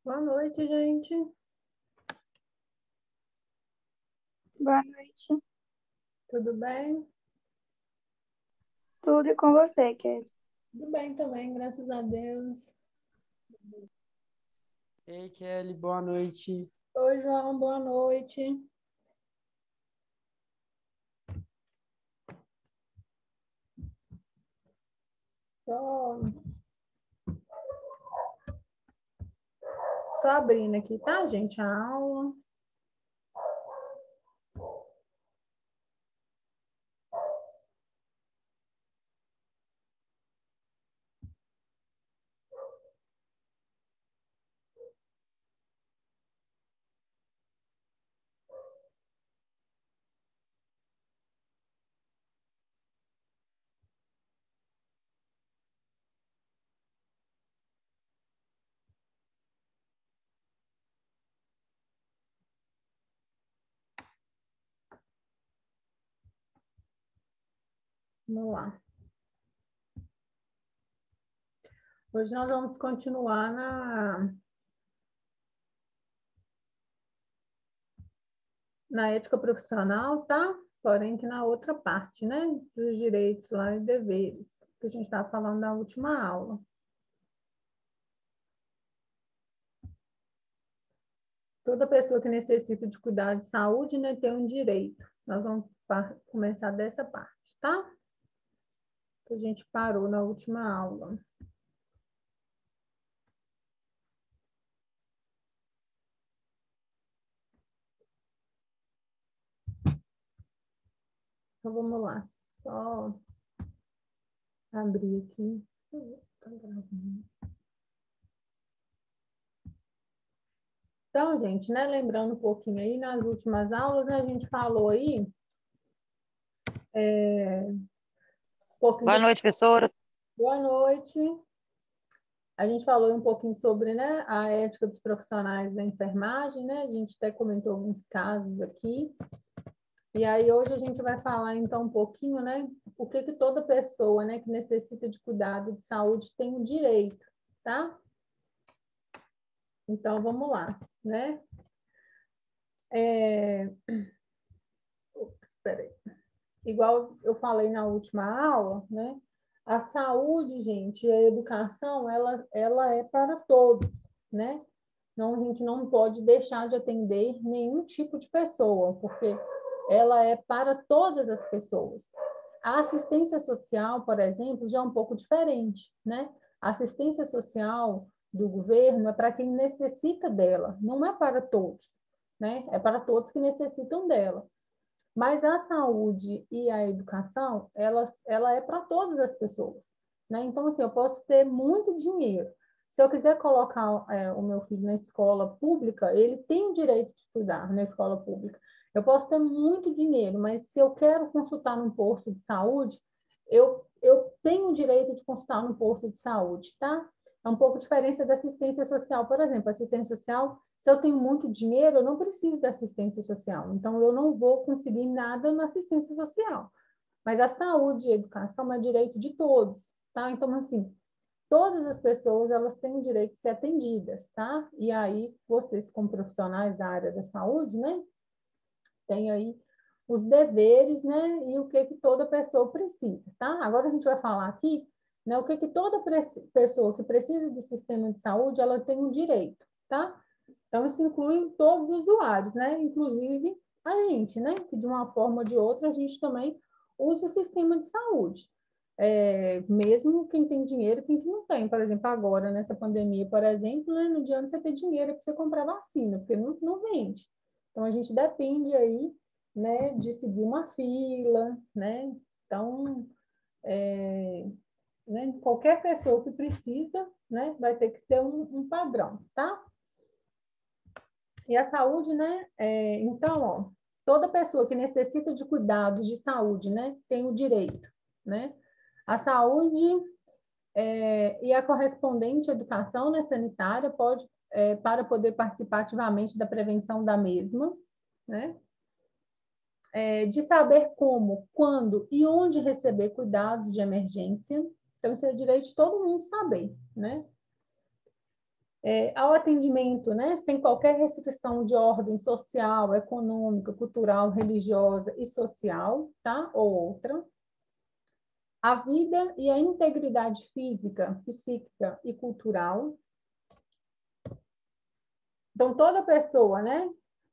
Boa noite, gente. Boa noite. Tudo bem? Tudo e com você, Kelly? Tudo bem também, graças a Deus. Ei, Kelly, boa noite. Oi, João, boa noite. Só, só abrindo aqui, tá, gente? A aula. Vamos lá. Hoje nós vamos continuar na ética profissional, tá? Porém, que na outra parte, né? Dos direitos lá e deveres, que a gente estava falando na última aula. Toda pessoa que necessita de cuidado de saúde, né, tem um direito. Nós vamos começar dessa parte, tá? Que a gente parou na última aula. Então, vamos lá. Só abrir aqui. Então, gente, né, lembrando um pouquinho aí, nas últimas aulas, né, a gente falou aí um pouquinho... Boa noite, professora. Boa noite. A gente falou um pouquinho sobre, né, a ética dos profissionais da enfermagem, né? A gente até comentou alguns casos aqui. E aí hoje a gente vai falar então um pouquinho, né, o que toda pessoa, né, que necessita de cuidado de saúde tem o direito, tá? Então vamos lá, né? Espera aí. Igual eu falei na última aula, né? A saúde, gente, e a educação, ela é para todos, né? Não, a gente não pode deixar de atender nenhum tipo de pessoa, porque ela é para todas as pessoas. A assistência social, por exemplo, já é um pouco diferente, né? A assistência social do governo é para quem necessita dela, não é para todos, né? É para todos que necessitam dela. Mas a saúde e a educação, ela é para todas as pessoas, né? Então, assim, eu posso ter muito dinheiro. Se eu quiser colocar o meu filho na escola pública, ele tem o direito de estudar na escola pública. Eu posso ter muito dinheiro, mas se eu quero consultar num posto de saúde, eu tenho o direito de consultar num posto de saúde, tá? É um pouco diferente da assistência social, por exemplo. Assistência social, se eu tenho muito dinheiro, eu não preciso da assistência social. Então, eu não vou conseguir nada na assistência social. Mas a saúde e a educação é direito de todos, tá? Então, assim, todas as pessoas, elas têm o direito de ser atendidas, tá? E aí, vocês, como profissionais da área da saúde, né? Tem aí os deveres, né? E o que toda pessoa precisa, tá? Agora a gente vai falar aqui, né? O que toda pessoa que precisa do sistema de saúde, ela tem um direito, tá? Então, isso inclui todos os usuários, né? Inclusive a gente, né? Que de uma forma ou de outra a gente também usa o sistema de saúde. Mesmo quem tem dinheiro, quem que não tem. Por exemplo, agora, nessa pandemia, por exemplo, né, não adianta você ter dinheiro para você comprar vacina, porque não vende. Então, a gente depende aí, né, de seguir uma fila, né? Então, né, qualquer pessoa que precisa, né, vai ter que ter um padrão, tá? E a saúde, né? Então, ó, toda pessoa que necessita de cuidados de saúde, né, tem o direito, né? A saúde e a correspondente educação, né, sanitária para poder participar ativamente da prevenção da mesma, né? De saber como, quando e onde receber cuidados de emergência. Então, isso é direito de todo mundo saber, né? ao atendimento, né, sem qualquer restrição de ordem social, econômica, cultural, religiosa e social, tá? Ou outra. A vida e a integridade física, psíquica e cultural. Então, toda pessoa, né,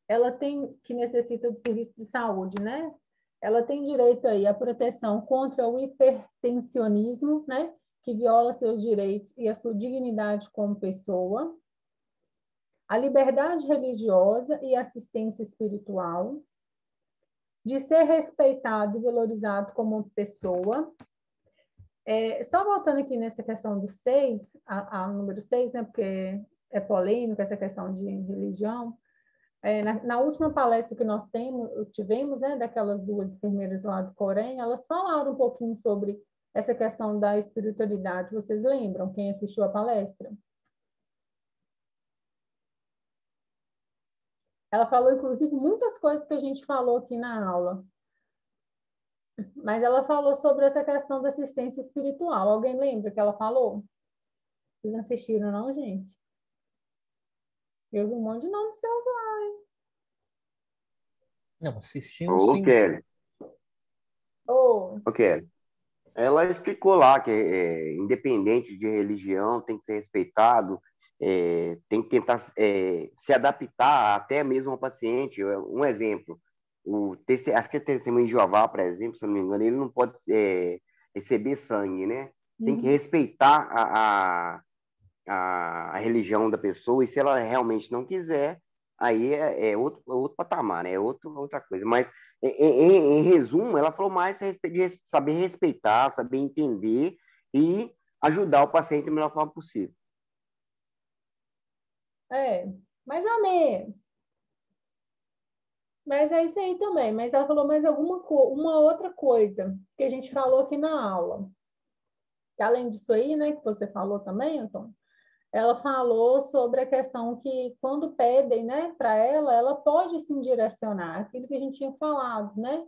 ela tem, que necessita de serviço de saúde, né, ela tem direito aí à proteção contra o hipertensionismo, né, que viola seus direitos e a sua dignidade como pessoa, a liberdade religiosa e assistência espiritual, de ser respeitado e valorizado como pessoa. Só voltando aqui nessa questão do 6, a número 6, né, porque é polêmica essa questão de religião. Na última palestra que nós tivemos, né, daquelas duas enfermeiras lá do Corém, elas falaram um pouquinho sobre essa questão da espiritualidade. Vocês lembram, quem assistiu a palestra? Ela falou, inclusive, muitas coisas que a gente falou aqui na aula. Mas ela falou sobre essa questão da assistência espiritual. Alguém lembra que ela falou? Vocês não assistiram, não, gente? Eu vi um monte de nome seu lá. Não, assistimos Ô, sim. Kelly, Oh, ô, Kelly. Ela explicou lá que independente de religião, tem que ser respeitado, tem que tentar se adaptar até mesmo ao paciente. Um exemplo, acho que o testemunho de Jeová, por exemplo, se eu não me engano, ele não pode receber sangue, né? Tem que respeitar a religião da pessoa, e se ela realmente não quiser, aí é outro patamar, né? Outra coisa. Mas, em resumo, ela falou mais a respeito de saber respeitar, saber entender e ajudar o paciente da melhor forma possível. mais ou menos. Mas é isso aí também. Mas ela falou mais uma outra coisa que a gente falou aqui na aula. Que além disso aí, né, que você falou também, Antônio, ela falou sobre a questão que quando pedem, né, para ela pode sim direcionar aquilo que a gente tinha falado, né?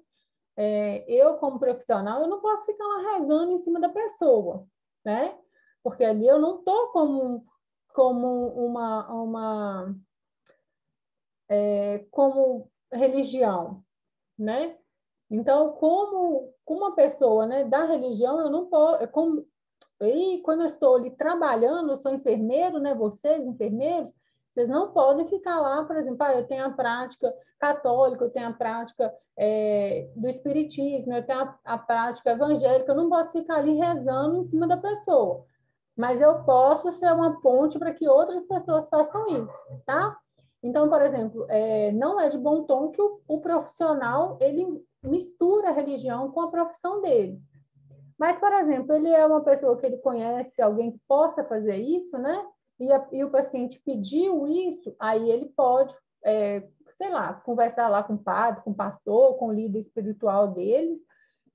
Eu, como profissional, eu não posso ficar lá rezando em cima da pessoa, né? Porque ali eu não estou como como religião, né? Então, como uma pessoa, né, da religião, eu não posso, e quando eu estou ali trabalhando, eu sou enfermeiro, né? Vocês, enfermeiros, vocês não podem ficar lá, por exemplo, eu tenho a prática católica, eu tenho a prática do espiritismo, eu tenho a prática evangélica, eu não posso ficar ali rezando em cima da pessoa. Mas eu posso ser uma ponte para que outras pessoas façam isso, tá? Então, por exemplo, não é de bom tom que o profissional ele mistura a religião com a profissão dele. Mas, por exemplo, ele é uma pessoa que ele conhece, alguém que possa fazer isso, né? E o paciente pediu isso, aí ele pode, sei lá, conversar lá com o padre, com o pastor, com o líder espiritual deles,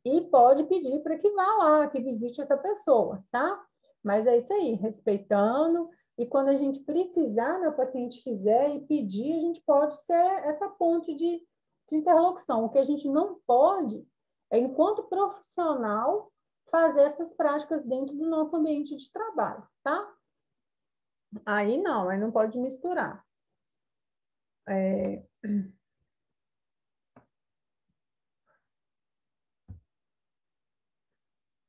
e pode pedir para que vá lá, que visite essa pessoa, tá? Mas é isso aí, respeitando, e quando a gente precisar, né, o paciente quiser e pedir, a gente pode ser essa ponte de interlocução. O que a gente não pode é, enquanto profissional, fazer essas práticas dentro do nosso ambiente de trabalho, tá? Aí não pode misturar.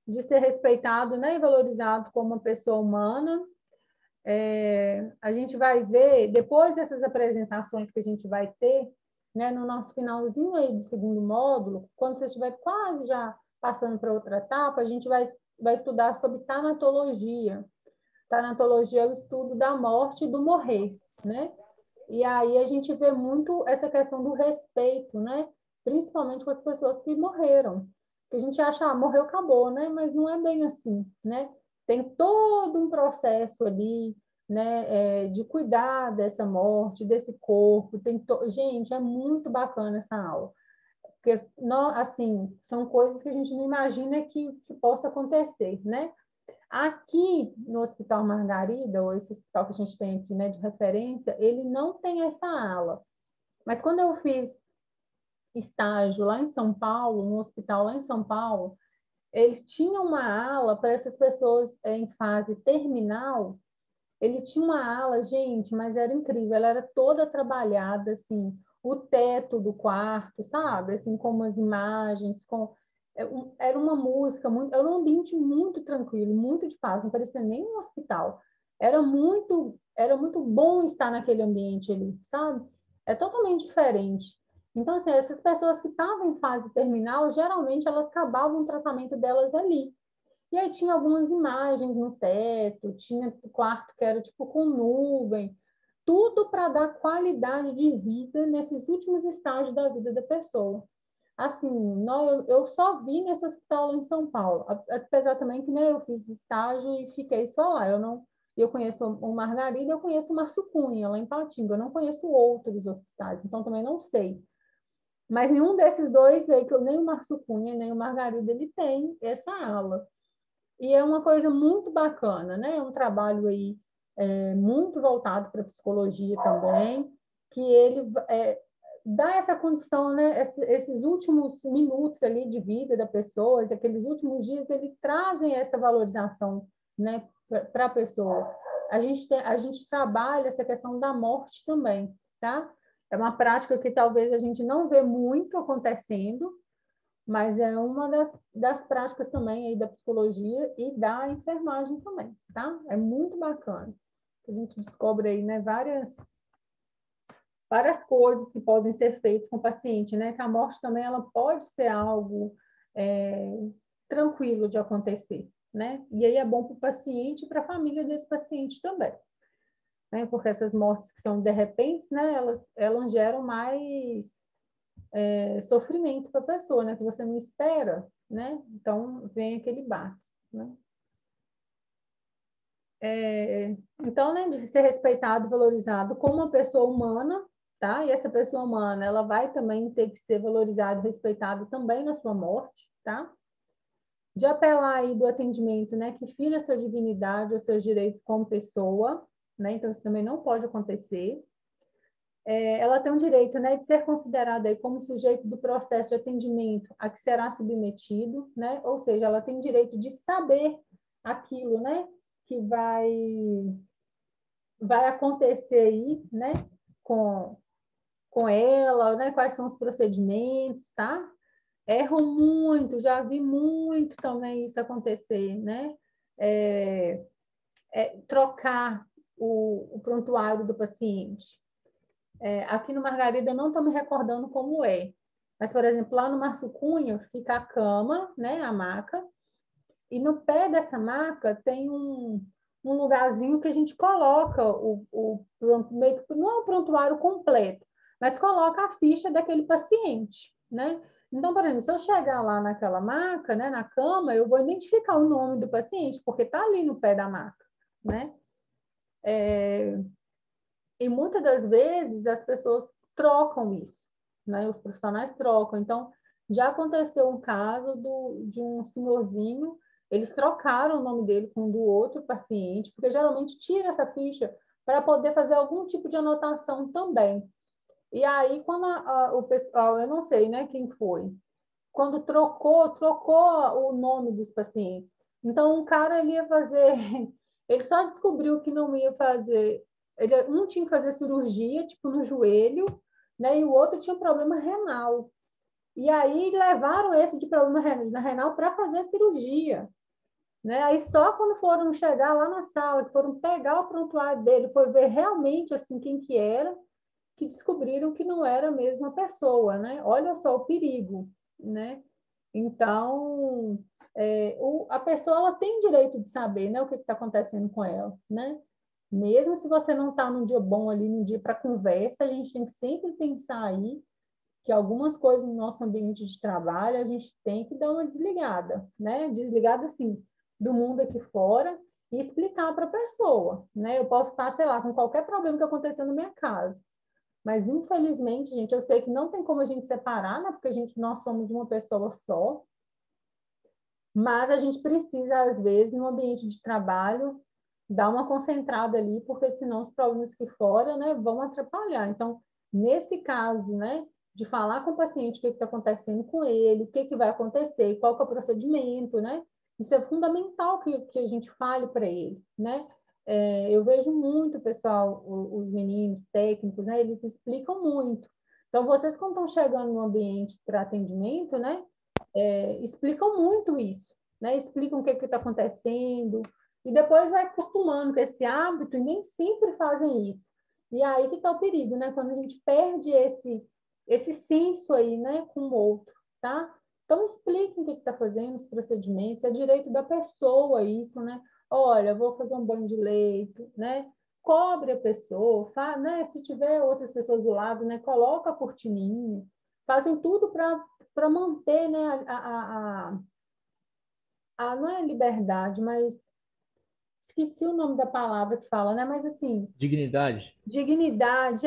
De ser respeitado, né, e valorizado como uma pessoa humana. A gente vai ver, depois dessas apresentações que a gente vai ter, né, no nosso finalzinho aí do segundo módulo, quando você estiver quase já passando para outra etapa, a gente vai estudar sobre tanatologia. Tanatologia é o estudo da morte e do morrer, né? E aí a gente vê muito essa questão do respeito, né? Principalmente com as pessoas que morreram. Que a gente acha, morreu, acabou, né? Mas não é bem assim, né? Tem todo um processo ali, né? De cuidar dessa morte, desse corpo. Gente, é muito bacana essa aula. Porque, não, assim, são coisas que a gente não imagina que possa acontecer, né? Aqui no Hospital Margarida, ou esse hospital que a gente tem aqui, né, de referência, ele não tem essa ala. Mas quando eu fiz estágio lá em São Paulo, no hospital lá em São Paulo, eles tinham uma ala para essas pessoas em fase terminal, Ele tinha uma ala, gente, mas era incrível, ela era toda trabalhada, assim, o teto do quarto, sabe? Assim, com umas imagens, era uma música, era um ambiente muito tranquilo, muito de paz, não parecia nem um hospital. Era muito bom estar naquele ambiente ali, sabe? É totalmente diferente. Então, assim, essas pessoas que estavam em fase terminal, geralmente elas acabavam o tratamento delas ali. E aí tinha algumas imagens no teto, tinha quarto que era tipo com nuvem, tudo para dar qualidade de vida nesses últimos estágios da vida da pessoa. Assim, eu só vi nesse hospital lá em São Paulo, apesar também que, né, eu fiz estágio e fiquei só lá. Eu conheço o Margarida, eu conheço o Márcio Cunha, lá em Patinga, eu não conheço outros hospitais, então também não sei. Mas nenhum desses dois aí, nem o Márcio Cunha, nem o Margarida, ele tem essa ala. E é uma coisa muito bacana, né? É um trabalho aí muito voltado para a psicologia também, que ele dá essa condição, né? Esses últimos minutos ali de vida da pessoa, aqueles últimos dias, eles trazem essa valorização, né, para a pessoa. A gente trabalha essa questão da morte também, tá? É uma prática que talvez a gente não vê muito acontecendo, mas é uma das práticas também aí da psicologia e da enfermagem também, tá? É muito bacana. A gente descobre aí, né, várias coisas que podem ser feitas com o paciente, né? Que a morte também ela pode ser algo tranquilo de acontecer, né? E aí é bom para o paciente e para a família desse paciente também, né? Porque essas mortes que são de repente, né? Elas geram mais sofrimento para a pessoa, né? Que você não espera, né? Então vem aquele baque, né? Então, né, de ser respeitado, valorizado como uma pessoa humana, tá? E essa pessoa humana, ela vai também ter que ser valorizada e respeitada também na sua morte, tá? De apelar aí do atendimento, né, que fira a sua dignidade, os seus direitos como pessoa, né? Então, isso também não pode acontecer. Ela tem o direito, né, de ser considerada aí como sujeito do processo de atendimento a que será submetido, né? Ou seja, ela tem o direito de saber aquilo, né, que vai acontecer aí, né, com ela, né, quais são os procedimentos, tá? Erram muito, já vi muito também isso acontecer, né? Trocar o prontuário do paciente. Aqui no Margarida eu não estou me recordando como é, mas, por exemplo, lá no Márcio Cunha fica a cama, né, a maca, e no pé dessa maca tem um lugarzinho que a gente coloca meio que não é o prontuário completo, mas coloca a ficha daquele paciente, né? Então, por exemplo, se eu chegar lá naquela maca, né, na cama, eu vou identificar o nome do paciente, porque está ali no pé da maca, né? E muitas das vezes as pessoas trocam isso, né? Os profissionais trocam. Então, já aconteceu um caso de um senhorzinho, eles trocaram o nome dele com o do outro paciente, porque geralmente tira essa ficha para poder fazer algum tipo de anotação também. E aí, quando o pessoal, eu não sei, né, quem foi, quando trocou o nome dos pacientes. Então, um cara ele ia fazer, ele só descobriu que não ia fazer, um tinha que fazer cirurgia, tipo no joelho, né? E o outro tinha problema renal. E aí levaram esse de problema renal para fazer a cirurgia, né? Aí só quando foram chegar lá na sala, que foram pegar o prontuário dele, foi ver realmente assim quem que era, que descobriram que não era a mesma pessoa, né? Olha só o perigo, né? Então, a pessoa ela tem direito de saber, né, o que está acontecendo com ela, né? Mesmo se você não está num dia bom ali, num dia para conversa, a gente tem que sempre pensar aí que algumas coisas no nosso ambiente de trabalho a gente tem que dar uma desligada, né? Desligada, assim, do mundo aqui fora e explicar para a pessoa, né? Eu posso estar, sei lá, com qualquer problema que aconteceu na minha casa, mas infelizmente, gente, eu sei que não tem como a gente separar, né? Porque nós somos uma pessoa só, mas a gente precisa, às vezes, no ambiente de trabalho, dar uma concentrada ali, porque senão os problemas que fora, né, vão atrapalhar. Então, nesse caso, né, de falar com o paciente o que está acontecendo com ele, o que vai acontecer, qual que é o procedimento, né? Isso é fundamental que a gente fale para ele, né? Eu vejo muito, pessoal, os meninos técnicos, né? Eles explicam muito. Então, vocês, quando estão chegando no ambiente para atendimento, né? Explicam muito isso, né? Explicam o que está acontecendo, e depois vai acostumando com esse hábito, e nem sempre fazem isso. E aí que está o perigo, né? Quando a gente perde esse senso aí, né, com o outro, tá? Então, expliquem o que está fazendo, os procedimentos, é direito da pessoa isso, né? Olha, vou fazer um banho de leito, né? Cobre a pessoa, né? Se tiver outras pessoas do lado, né? Coloca a cortininha, fazem tudo para manter, né, não é liberdade, mas esqueci o nome da palavra que fala, né? Mas assim, Dignidade. dignidade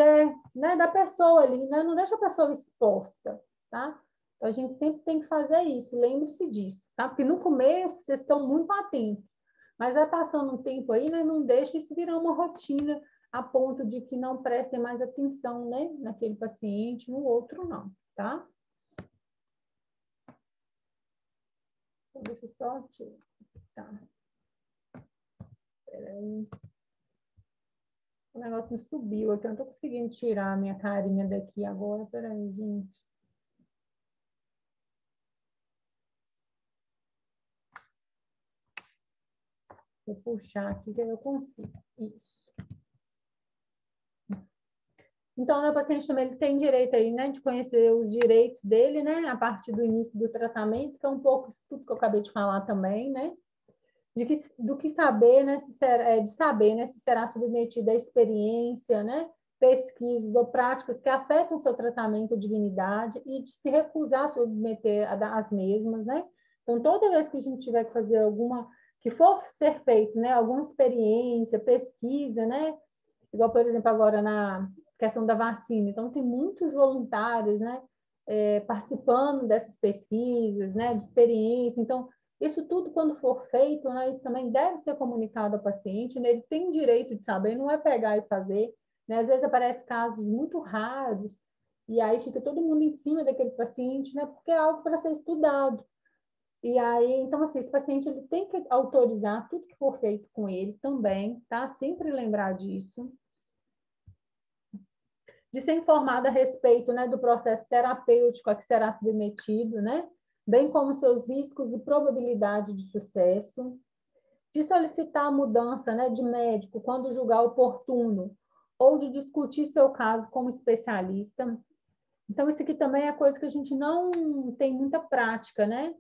né, da pessoa ali, né? Não deixa a pessoa exposta, tá? Então a gente sempre tem que fazer isso, lembre-se disso, tá? Porque no começo vocês estão muito atentos, mas vai passando um tempo aí, né? Não deixe isso virar uma rotina a ponto de que não prestem mais atenção, né? Naquele paciente, no outro não, tá? Deixa eu só tirar. Tá. Peraí. O negócio subiu aqui. Eu não tô conseguindo tirar a minha carinha daqui agora. Peraí, gente. Vou puxar aqui que eu consigo. Isso. Então, né, o paciente também ele tem direito aí, né, de conhecer os direitos dele, né, a partir do início do tratamento, que é um pouco isso tudo que eu acabei de falar também, né, do que saber, né, de saber, né, se será submetido a experiência, né, pesquisas ou práticas que afetam seu tratamento ou dignidade e de se recusar a submeter às mesmas, né. Então, toda vez que a gente tiver que fazer que for ser feito, né, alguma experiência, pesquisa, né, igual, por exemplo, agora na questão da vacina. Então, tem muitos voluntários, né, participando dessas pesquisas, né, de experiência. Então, isso tudo, quando for feito, né, isso também deve ser comunicado ao paciente, né, ele tem direito de saber, não é pegar e fazer. Né? Às vezes aparecem casos muito raros, e aí fica todo mundo em cima daquele paciente, né, porque é algo para ser estudado. E aí, então, assim, esse paciente ele tem que autorizar tudo que for feito com ele também, tá? Sempre lembrar disso. De ser informado a respeito, né, do processo terapêutico a que será submetido, né, bem como seus riscos e probabilidade de sucesso, de solicitar a mudança, né, de médico quando julgar oportuno, ou de discutir seu caso como especialista. Então, isso aqui também é coisa que a gente não tem muita prática, né?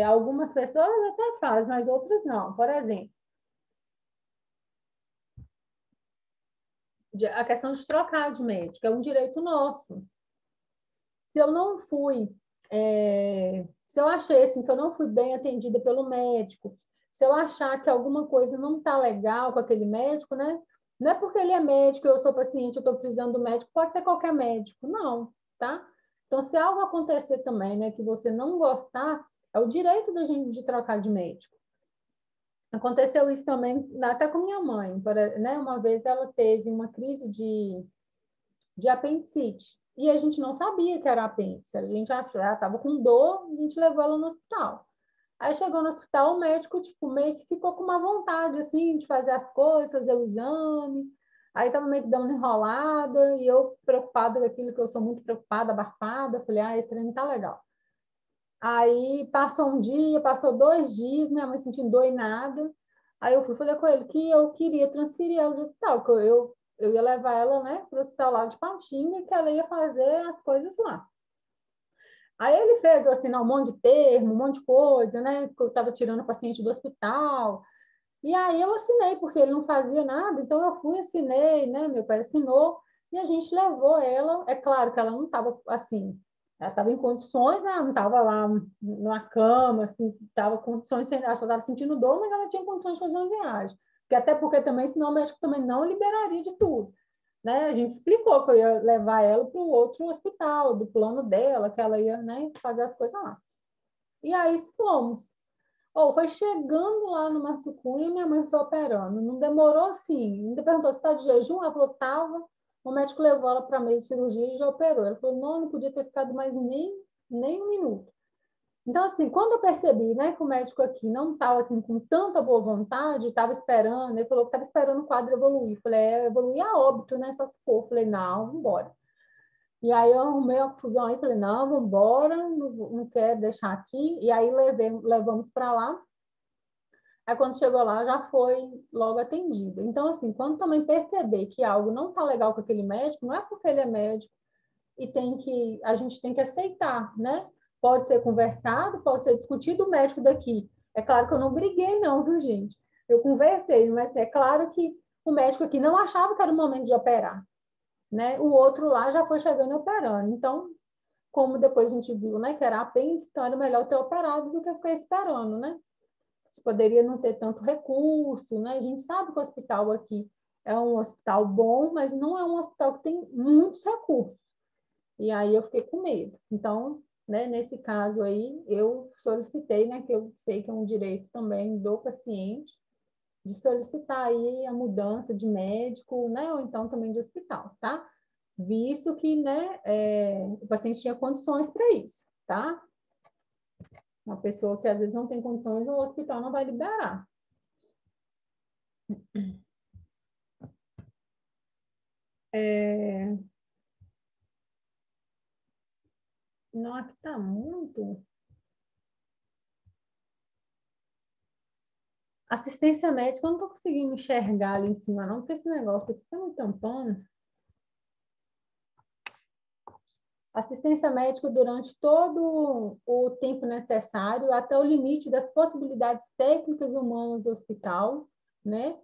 Algumas pessoas até fazem, mas outras não. Por exemplo, a questão de trocar de médico é um direito nosso. Se eu não fui, se eu achei assim, que eu não fui bem atendida pelo médico, se eu achar que alguma coisa não está legal com aquele médico, né? Não é porque ele é médico, eu sou paciente, eu estou precisando do médico, pode ser qualquer médico, não, tá? Então, se algo acontecer também, né, que você não gostar, é o direito da gente de trocar de médico. Aconteceu isso também até com minha mãe, né? Uma vez ela teve uma crise de apendicite. E a gente não sabia que era apêndice. A gente achou, ela estava com dor, a gente levou ela no hospital. Aí chegou no hospital, o médico, tipo, meio que ficou com uma vontade, assim, de fazer as coisas, fazer o exame. Aí estava meio que dando uma enrolada, e eu preocupada com aquilo, que eu sou muito preocupada, abafada. Falei, esse trem não tá legal. Aí passou um dia, passou 2 dias, minha mãe sentindo dor e nada. Aí eu falei com ele que eu queria transferir ela do hospital, que eu ia levar ela, né, para o hospital lá de Patinga, que ela ia fazer as coisas lá. Aí ele fez, assim, um monte de termo, um monte de coisa, né, que eu estava tirando o paciente do hospital. E aí eu assinei, porque ele não fazia nada, então eu fui, assinei, né, meu pai assinou, e a gente levou ela. É claro que ela não estava, assim, ela estava em condições, né, não estava lá numa cama, assim, estava condições, ela só estava sentindo dor, mas ela tinha condições de fazer uma viagem. Até porque também, senão o médico também não liberaria de tudo. Né? A gente explicou que eu ia levar ela para o outro hospital, do plano dela, que ela ia, né, fazer as coisas lá. E aí fomos. Foi chegando lá no Márcio Cunha, minha mãe foi operando. Não demorou assim. Ainda perguntou se está de jejum. Ela falou, estava. O médico levou ela para a mesa de cirurgia e já operou. Ela falou, não podia ter ficado mais nem 1 minuto. Então, assim, quando eu percebi, né, que o médico aqui não estava, assim, com tanta boa vontade, estava esperando, ele falou que estava esperando o quadro evoluir. Eu falei, evoluir a óbito, né, só se for. Eu falei, não, vamos embora. E aí eu arrumei uma confusão aí, falei, não, vamos embora, não quero deixar aqui. E aí levamos para lá. Aí quando chegou lá, já foi logo atendida. Então, assim, quando também perceber que algo não está legal com aquele médico, não é porque ele é médico e a gente tem que aceitar, né? Pode ser conversado, pode ser discutido o médico daqui. É claro que eu não briguei, não, viu, gente? Eu conversei, mas é claro que o médico aqui não achava que era o momento de operar, né? O outro lá já foi chegando e operando. Então, como depois a gente viu, né, que era apêndice, então era melhor ter operado do que ficar esperando, né? Poderia não ter tanto recurso, né? A gente sabe que o hospital aqui é um hospital bom, mas não é um hospital que tem muitos recursos. E aí eu fiquei com medo. Então, né, nesse caso aí, eu solicitei, né, que eu sei que é um direito também do paciente, de solicitar aí a mudança de médico, né, ou então também de hospital, tá? Visto que, né, o paciente tinha condições para isso, tá? Uma pessoa que às vezes não tem condições, o hospital não vai liberar. Não, aqui tá muito. Assistência médica, eu não tô conseguindo enxergar ali em cima, não, porque esse negócio aqui tá me tampando. Assistência médica durante todo o tempo necessário, até o limite das possibilidades técnicas e humanas do hospital, né?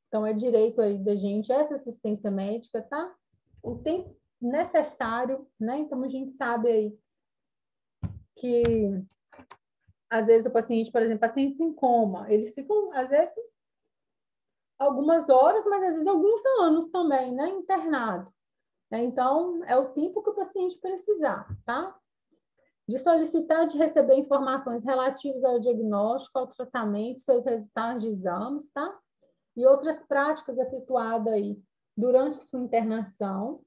Então, é direito aí da gente essa assistência médica, tá? O tempo necessário, né? Então, a gente sabe aí que, às vezes, o paciente, por exemplo, pacientes em coma, eles ficam, às vezes, algumas horas, mas às vezes alguns anos também, né? Internado. Então, é o tempo que o paciente precisar, tá? De solicitar, de receber informações relativas ao diagnóstico, ao tratamento, seus resultados de exames, tá? E outras práticas efetuadas aí durante sua internação.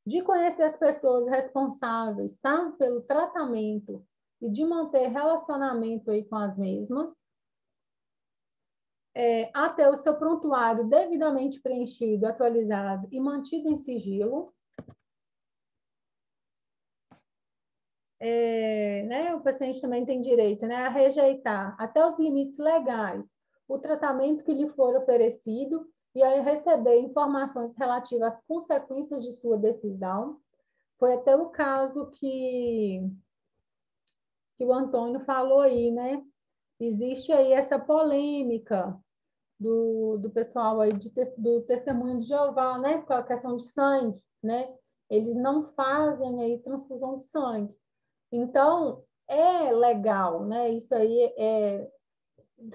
De conhecer as pessoas responsáveis, tá? Pelo tratamento e de manter relacionamento aí com as mesmas. Até o seu prontuário devidamente preenchido, atualizado e mantido em sigilo. Né, o paciente também tem direito, né, a rejeitar até os limites legais o tratamento que lhe for oferecido e a receber informações relativas às consequências de sua decisão. Foi até o caso que o Antônio falou aí, né? Existe aí essa polêmica do pessoal aí do Testemunho de Jeová, né? Com a questão de sangue, né? Eles não fazem aí transfusão de sangue. Então, é legal, né? Isso aí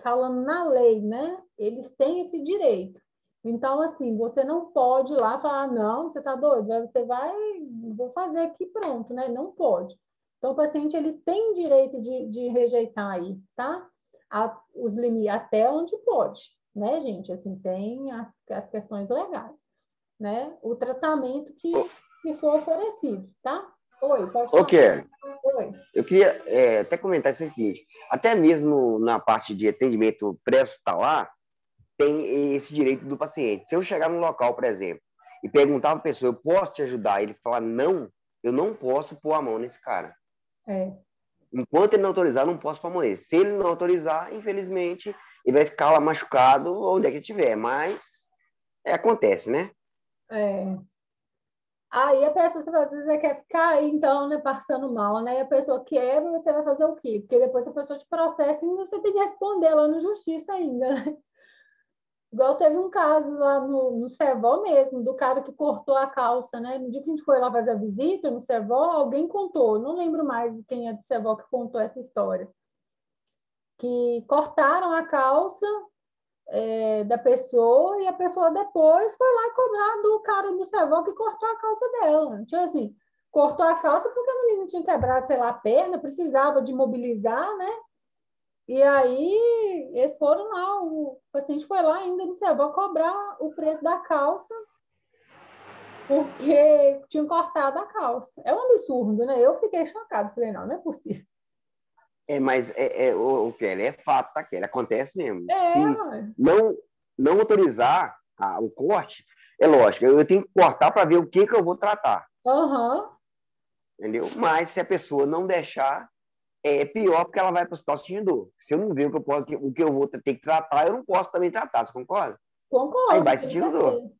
falando na lei, né? Eles têm esse direito. Então, assim, você não pode ir lá falar, não, você está doido, você vai, vou fazer aqui pronto, né? Não pode. Então, o paciente, ele tem direito de rejeitar aí, tá? Os limites, até onde pode, né, gente? Assim, tem as questões legais, né? O tratamento que for oferecido, tá? Oi, pode falar. Kelly, Oi. eu queria até comentar isso aqui. Até mesmo na parte de atendimento pré-hospitalar, tem esse direito do paciente. Se eu chegar num local, por exemplo, e perguntar para a pessoa, eu posso te ajudar? Ele falar, não, eu não posso pôr a mão nesse cara. Enquanto ele não autorizar, eu não posso pôr a mão nele. Se ele não autorizar, infelizmente, ele vai ficar lá machucado onde é que estiver. Mas acontece, né? Aí a pessoa, às vezes, quer ficar aí, então, né, passando mal, né? E a pessoa quebra, você vai fazer o quê? Porque depois a pessoa te processa e você tem que responder lá na justiça ainda, né? Igual teve um caso lá no Sevó mesmo, do cara que cortou a calça, né? No dia que a gente foi lá fazer a visita no Sevó, alguém contou, não lembro mais quem é do Sevó que contou essa história, que cortaram a calça da pessoa e a pessoa depois foi lá cobrar do cara do Sevó que cortou a calça dela. Tipo assim, cortou a calça porque a menina tinha quebrado, sei lá, a perna, precisava de mobilizar, né? E aí, eles foram lá, o paciente foi lá ainda no Sevó cobrar o preço da calça, porque tinham cortado a calça. É um absurdo, né? Eu fiquei chocada, falei, não é possível. Mas o Kelly, é fato, tá, Kelly? Acontece mesmo. É, Se ué. não autorizar o corte, é lógico, eu tenho que cortar para ver o que eu vou tratar, Aham. entendeu? Mas se a pessoa não deixar, é pior porque ela vai para o hospital sentindo dor. Se eu não ver o que eu vou ter que tratar, eu não posso também tratar, você concorda? Aí Concordo, vai tem que sentindo dor. fazer.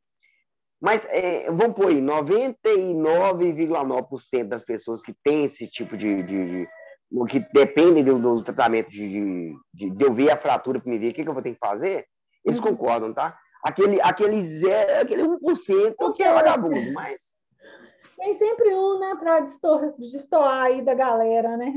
Mas vamos pôr aí, 99,9% das pessoas que têm esse tipo que dependem do tratamento de eu ver a fratura para me ver o que eu vou ter que fazer, eles Uhum. concordam, tá? Aquele 1% que é vagabundo, mas Tem sempre um, né, para destoar aí da galera, né?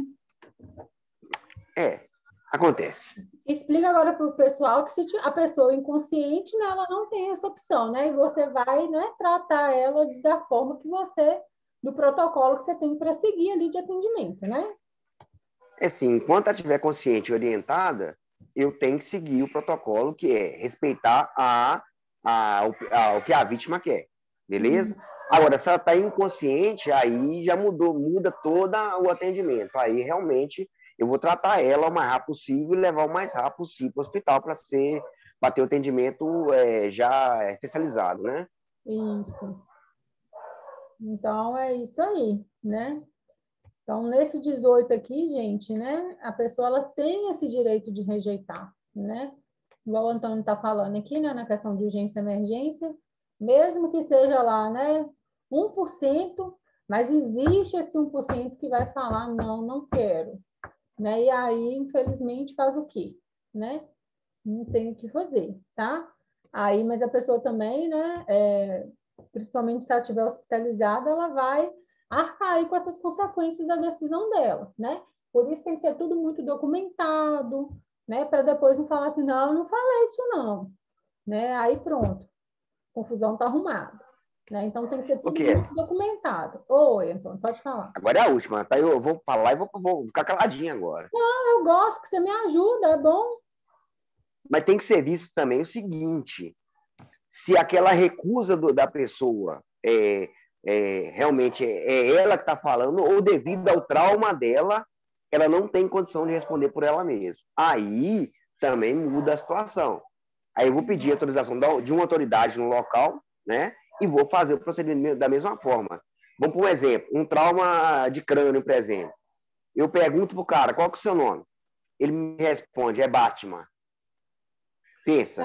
acontece. Explica agora para o pessoal que se a pessoa inconsciente, né, ela não tem essa opção, né? E você vai, né, tratar ela da forma que você, do protocolo que você tem para seguir ali de atendimento, né? Assim, enquanto ela estiver consciente e orientada, eu tenho que seguir o protocolo, que é respeitar o que a vítima quer, beleza? Agora, se ela está inconsciente, aí já muda todo o atendimento. Aí, realmente, eu vou tratar ela o mais rápido possível e levar o mais rápido possível para o hospital para ter o atendimento já especializado, né? Isso. Então, é isso aí, né? Então, nesse 18 aqui, gente, né, a pessoa ela tem esse direito de rejeitar, né? Igual o Antônio está falando aqui, né, na questão de urgência e emergência, mesmo que seja lá, né, 1%, mas existe esse 1% que vai falar, não, não quero, né? E aí, infelizmente, faz o quê, né? Não tem o que fazer, tá? Aí, mas a pessoa também, né, principalmente se ela estiver hospitalizada, ela vai arcar aí com essas consequências da decisão dela, né? Por isso tem que ser tudo muito documentado, né? Para depois não falar assim, não, eu não falei isso não, né? Aí pronto, confusão está arrumada, né? Então tem que ser O tudo que é? muito documentado. Oi, Antônio, pode falar. Agora é a última, tá? Eu vou falar e vou ficar caladinho agora. Eu gosto que você me ajuda, é bom? Mas tem que ser visto também o seguinte: se aquela recusa da pessoa realmente é ela que está falando, ou devido ao trauma dela, ela não tem condição de responder por ela mesma. Aí também muda a situação. Aí eu vou pedir autorização de uma autoridade no local, né? E vou fazer o procedimento da mesma forma. Vamos por um exemplo, um trauma de crânio, por exemplo. Eu pergunto pro cara, qual que é o seu nome? Ele me responde, é Batman. Pensa,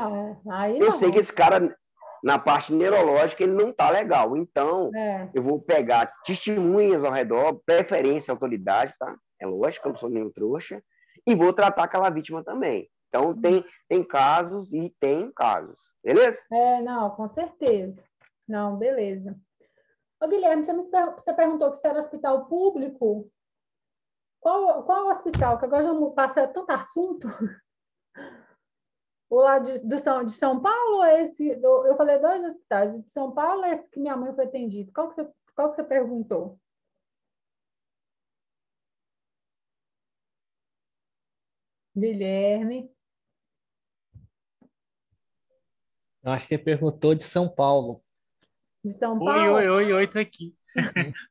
Aí eu sei que não. esse cara, na parte neurológica, ele não tá legal. Então, eu vou pegar testemunhas ao redor, preferência autoridade, tá? É lógico, eu não sou nenhum trouxa. E vou tratar aquela vítima também. Então, tem casos e tem casos. Beleza? Não, com certeza. Não, beleza. Ô, Guilherme, você perguntou que se era hospital público. Qual hospital? Que agora já passa tanto assunto. O lá de São Paulo, eu falei dois hospitais. De São Paulo, esse que minha mãe foi atendida. Qual que você perguntou? Guilherme. Eu acho que ele perguntou de São Paulo. De São Oi, Paulo? oi, oi, oi, tô aqui.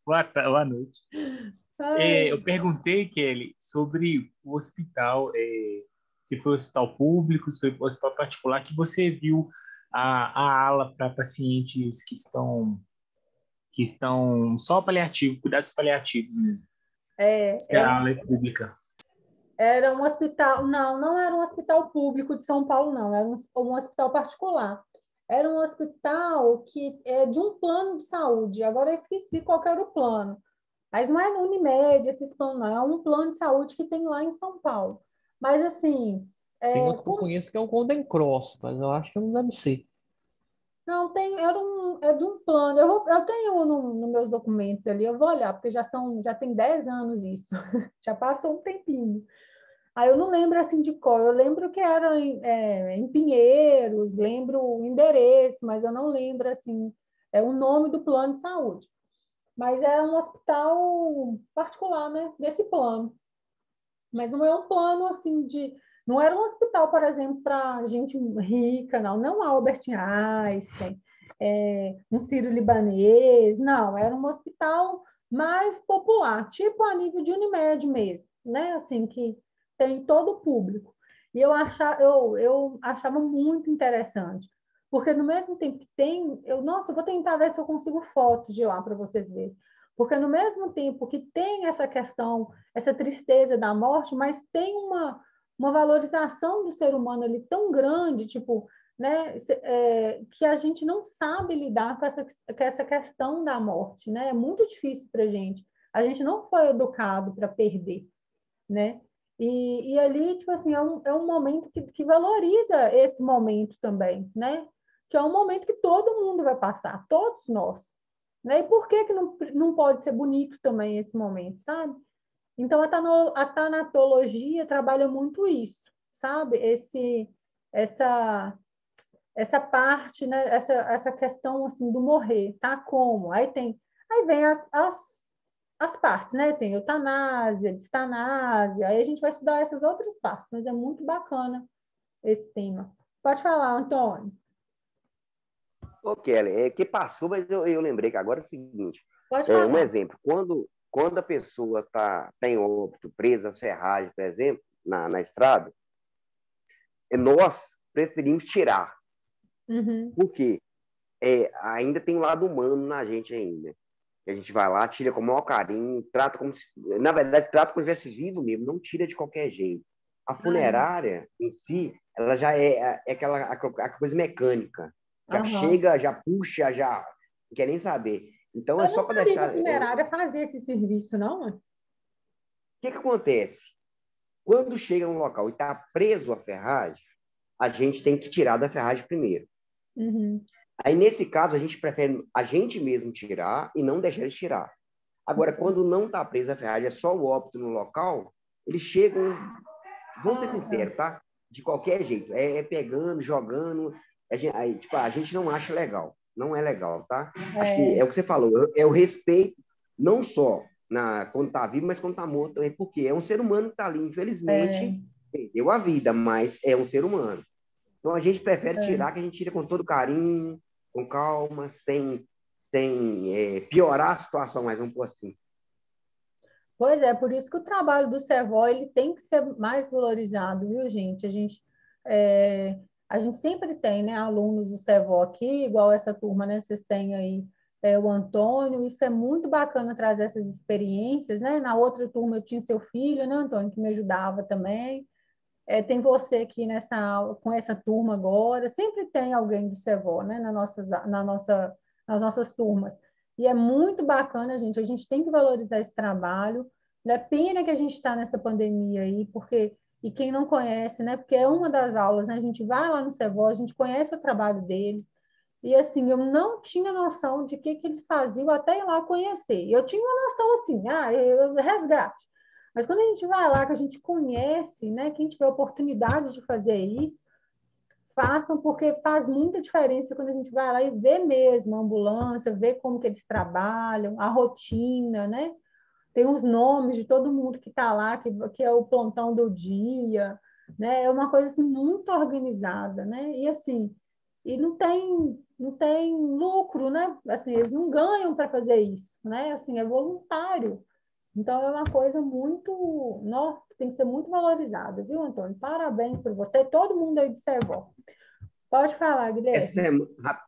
Boa noite. Ai, Eu perguntei, Kelly, sobre o hospital, se foi hospital público, se foi hospital particular, que você viu a ala para pacientes que estão só paliativos, cuidados paliativos mesmo. Se a ala é pública. era um hospital, não era um hospital público de São Paulo, não, era um hospital particular. Era um hospital que é de um plano de saúde. Agora eu esqueci qual que era o plano. Mas não é no Unimed, esses planos, não. É um plano de saúde que tem lá em São Paulo. Mas, assim, Tem outro que eu conheço que é o Golden Cross, mas eu acho que não deve ser. não, é de um plano. Eu tenho nos meus documentos ali, eu vou olhar, porque já tem 10 anos isso. Já passou um tempinho. Aí eu não lembro assim de cor. Eu lembro que era em Pinheiros, lembro o endereço, mas eu não lembro assim, o nome do plano de saúde. Mas é um hospital particular, né? Desse plano. Mas não é um plano assim de. Não era um hospital, por exemplo, para gente rica, não. Não Albert Einstein, um Sírio-Libanês, não. Era um hospital mais popular, tipo a nível de Unimed mesmo, né, assim, que tem todo o público. E eu achava muito interessante, porque no mesmo tempo que tem, nossa, eu vou tentar ver se eu consigo fotos de lá para vocês verem. Porque no mesmo tempo que tem essa questão, essa tristeza da morte, mas tem uma valorização do ser humano ali tão grande, tipo, né, que a gente não sabe lidar com essa questão da morte, né? É muito difícil para a gente. A gente não foi educado para perder, né? E ali, tipo assim, é um momento que valoriza esse momento também, né? Que é um momento que todo mundo vai passar, todos nós. Né? E por que não pode ser bonito também esse momento, sabe? Então, a tanatologia trabalha muito isso, sabe? Essa parte, né? Essa questão assim do morrer, tá? Como? Aí vem as partes, né? Tem eutanásia, distanásia, aí a gente vai estudar essas outras partes, mas é muito bacana esse tema. Pode falar, Antônio. Ô, Kelly, que passou, mas eu lembrei que agora é o seguinte: Pode falar. um exemplo, quando a pessoa está em óbito, presa às ferragens, por exemplo, na estrada, nós preferimos tirar. Uhum. Por quê? Ainda tem um lado humano na gente ainda. A gente vai lá, tira com o maior carinho, trata como se, na verdade, trata como se estivesse vivo mesmo, não tira de qualquer jeito. A funerária em si, ela já é aquela coisa mecânica. Já chega, já puxa, já não quer nem saber. Então, eu só não para sabia que deixar. a funerária fazia esse serviço, não? O que acontece? Quando chega no local e está preso a ferragem, a gente tem que tirar da ferragem primeiro. Uhum. Aí, nesse caso, a gente prefere a gente mesmo tirar e não deixar eles tirar. Agora, quando não está presa a ferragem, é só o óbito no local, eles chegam, vamos ser sinceros, tá? De qualquer jeito. Pegando, jogando. A gente não acha legal. Não é legal, tá? Acho que é o que você falou. É o respeito, não só quando está vivo, mas quando está morto também. Porque é um ser humano que está ali. Infelizmente, perdeu a vida, mas é um ser humano. Então, a gente prefere tirar, que a gente tira com todo carinho, com calma, sem piorar a situação, mas vamos pôr assim. Pois é, por isso que o trabalho do CEVO ele tem que ser mais valorizado, viu, gente? A gente sempre tem, né, alunos do CEVO aqui, igual essa turma, né? Vocês têm aí o Antônio, isso é muito bacana trazer essas experiências, né? Na outra turma eu tinha seu filho, né, Antônio, que me ajudava também. Tem você aqui nessa aula, com essa turma agora, sempre tem alguém do CEVO, né, nas nossas turmas. E é muito bacana, gente, a gente tem que valorizar esse trabalho. É pena que a gente está nessa pandemia aí, e quem não conhece, né, porque é uma das aulas, né, a gente vai lá no CEVO, a gente conhece o trabalho deles, e assim, eu não tinha noção de que eles faziam até ir lá conhecer. Eu tinha uma noção assim, resgate. Mas quando a gente vai lá, que a gente conhece, né? Quem tiver oportunidade de fazer isso, façam, porque faz muita diferença quando a gente vai lá e vê mesmo a ambulância, vê como que eles trabalham, a rotina, né? Tem os nomes de todo mundo que está lá, que é o plantão do dia, né? É uma coisa assim, muito organizada, né? E assim, não tem lucro, né? Assim, eles não ganham para fazer isso, né? Assim, é voluntário. Então, é uma coisa muito, que tem que ser muito valorizada, viu, Antônio? Parabéns por você e todo mundo aí do CEVO. Pode falar, Essa Guilherme. semana,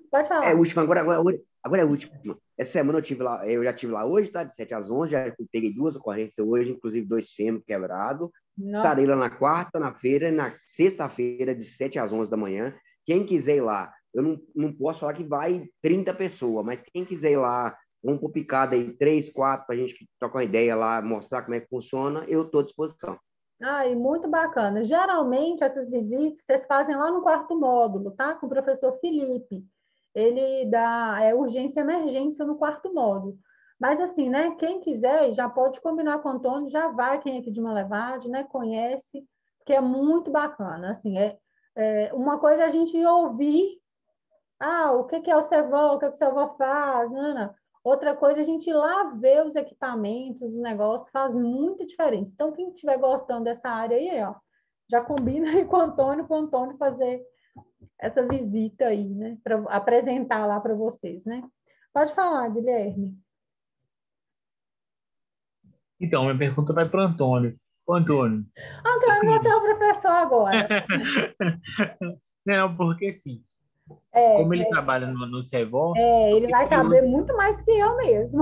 Pode é a falar. última, agora é a última. Essa semana eu já estive lá hoje, tá? De 7 às 11, já peguei 2 ocorrências hoje, inclusive 2 fêmeas quebrados. Não. Estarei lá na quarta, na feira, e na sexta-feira, de 7 às 11 da manhã. Quem quiser ir lá, eu não posso falar que vai 30 pessoas, mas quem quiser ir lá, vamos por picada aí, 3, 4, para a gente trocar uma ideia lá, mostrar como é que funciona, eu estou à disposição. E muito bacana. Geralmente, essas visitas vocês fazem lá no quarto módulo, tá? Com o professor Felipe. Ele dá urgência e emergência no quarto módulo. Mas, assim, né? Quem quiser, já pode combinar com o Antônio, já vai quem é aqui de Malevade, né? Conhece, que é muito bacana. Assim, uma coisa é a gente ouvir, o que é o CEVO, o que o CEVO faz, não, não. Outra coisa, a gente ir lá ver os equipamentos, os negócios, faz muita diferença. Então, quem estiver gostando dessa área aí, ó, já combina aí com o Antônio fazer essa visita aí, né? Para apresentar lá para vocês, né? Pode falar, Guilherme. Então, minha pergunta vai para o Antônio. Ô, Antônio, é o Antônio, você é seguinte, o professor agora. não, porque assim, É, como ele trabalha no CEVOL, eu ele fiquei vai saber curioso. muito mais que eu mesmo.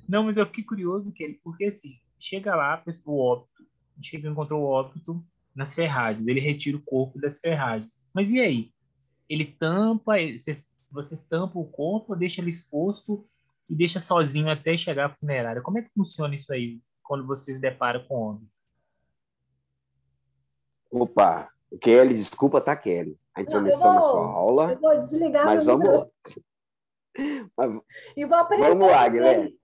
Não, mas eu fiquei curioso que ele, porque assim, chega lá, o óbito, chega e encontrou o óbito nas ferragens, ele retira o corpo das ferragens. Mas e aí? Ele tampa, vocês tampam o corpo, deixa ele exposto e deixa sozinho até chegar à funerária. Como é que funciona isso aí, quando vocês se deparam com o homem? Opa, Kelly, desculpa, tá, Kelly? A Não, intromissão na sua eu aula, vou desligar meu mas microfone mas e vou vamos lá, aprender Guilherme. também.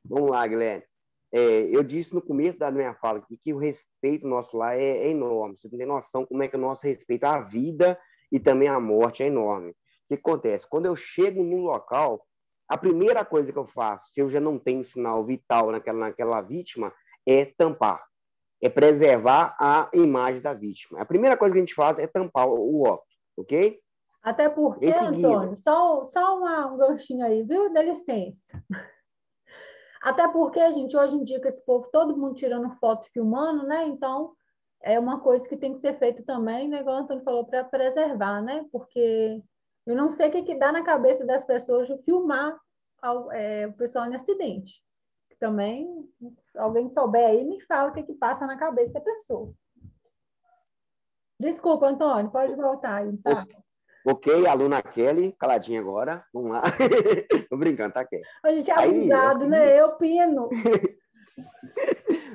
Vamos lá, Guilherme. Eu disse no começo da minha fala aqui que o respeito nosso lá é enorme. Você não tem noção como é que o nosso respeito à vida e também à morte é enorme. O que acontece? Quando eu chego num local, a primeira coisa que eu faço, se eu já não tenho sinal vital naquela vítima, é tampar, é preservar a imagem da vítima. A primeira coisa que a gente faz é tampar o óbito, ok? Até porque, Em seguida, Antônio, só um ganchinho aí, viu? Dá licença. Até porque, gente, hoje em dia, com esse povo, todo mundo tirando foto, filmando, né? Então, é uma coisa que tem que ser feita também, né? Igual o Antônio falou, para preservar, né? Porque eu não sei o que dá na cabeça das pessoas de filmar o pessoal em acidente. Também, se alguém souber aí, me fala o que passa na cabeça da pessoa. Desculpa, Antônio, pode voltar aí, sabe? ok, aluna Kelly, caladinha agora, vamos lá. Tô brincando, tá, Kelly? A gente é Aí é o abusado, seguinte, né? Eu pino.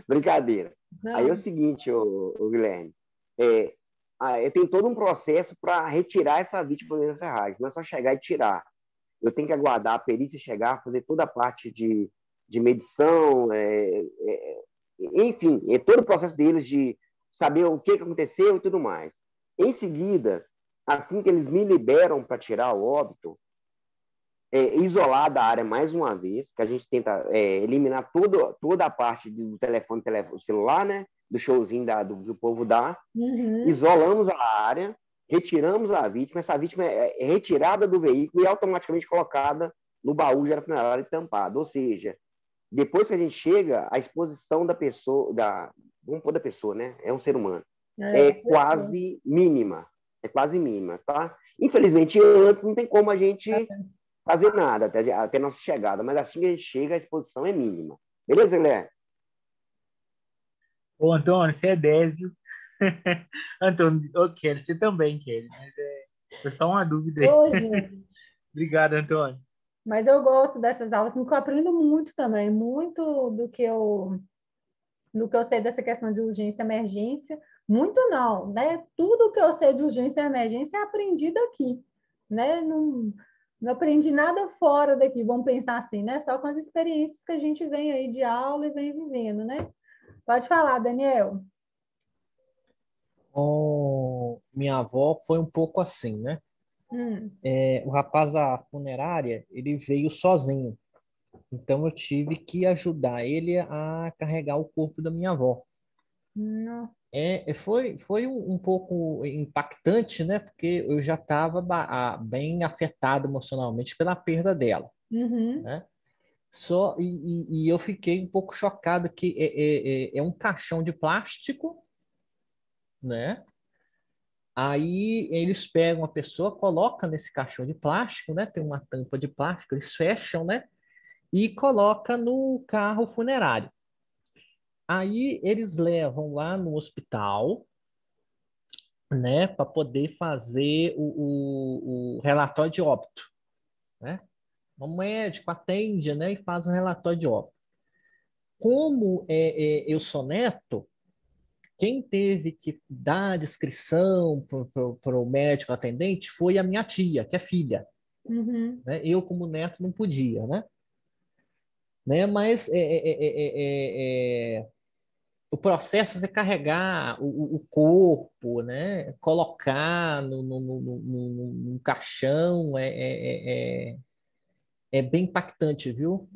brincadeira. Aí é o Não. seguinte, ô Guilherme, eu tenho todo um processo para retirar essa vítima da ferragem, não é só chegar e tirar. Eu tenho que aguardar a perícia chegar, fazer toda a parte de medição, enfim, é todo o processo deles de saber o que aconteceu e tudo mais. Em seguida, assim que eles me liberam para tirar o óbito, isolar da área mais uma vez, que a gente tenta eliminar toda a parte do telefone celular, né? Do showzinho que o povo dá. Uhum. Isolamos a área, retiramos a vítima, essa vítima é retirada do veículo e automaticamente colocada no baú de funerária e tampada. Ou seja, depois que a gente chega, a exposição da pessoa, vamos pôr da pessoa, né? É um ser humano. É Pessoa. quase mínima. É quase mínima, tá? Infelizmente, antes não tem como a gente fazer nada até nossa chegada, mas assim que a gente chega, a exposição é mínima. Beleza, Guilherme? Ô, Antônio, você é 10, viu? Antônio, eu quero, você também quer, mas foi só uma dúvida aí. Ô, gente. Obrigado, Antônio. Mas eu gosto dessas aulas, porque eu aprendo muito também, muito do que eu sei dessa questão de urgência e emergência. Muito não, né? Tudo que eu sei de urgência e emergência é aprendido aqui, né? Não aprendi nada fora daqui, vamos pensar assim, né? Só com as experiências que a gente vem aí de aula e vem vivendo, né? Pode falar, Daniel. Com minha avó foi um pouco assim, né? Hum, O rapaz da funerária, ele veio sozinho. Então eu tive que ajudar ele a carregar o corpo da minha avó. não. Foi um pouco impactante, né? Porque eu já estava bem afetado emocionalmente pela perda dela, Uhum. né? E eu fiquei um pouco chocado que é um caixão de plástico, né? Aí eles pegam a pessoa, colocam nesse caixão de plástico, né? Tem uma tampa de plástico, eles fecham, né? E coloca no carro funerário. Aí eles levam lá no hospital, né, para poder fazer o relatório de óbito, né? O médico atende, né, e faz o relatório de óbito. Como eu sou neto, quem teve que dar a descrição para o médico atendente foi a minha tia, que é filha, Uhum. né? Eu, como neto, não podia, né? Mas o processo é você carregar o corpo, né? Colocar no caixão é bem impactante, viu?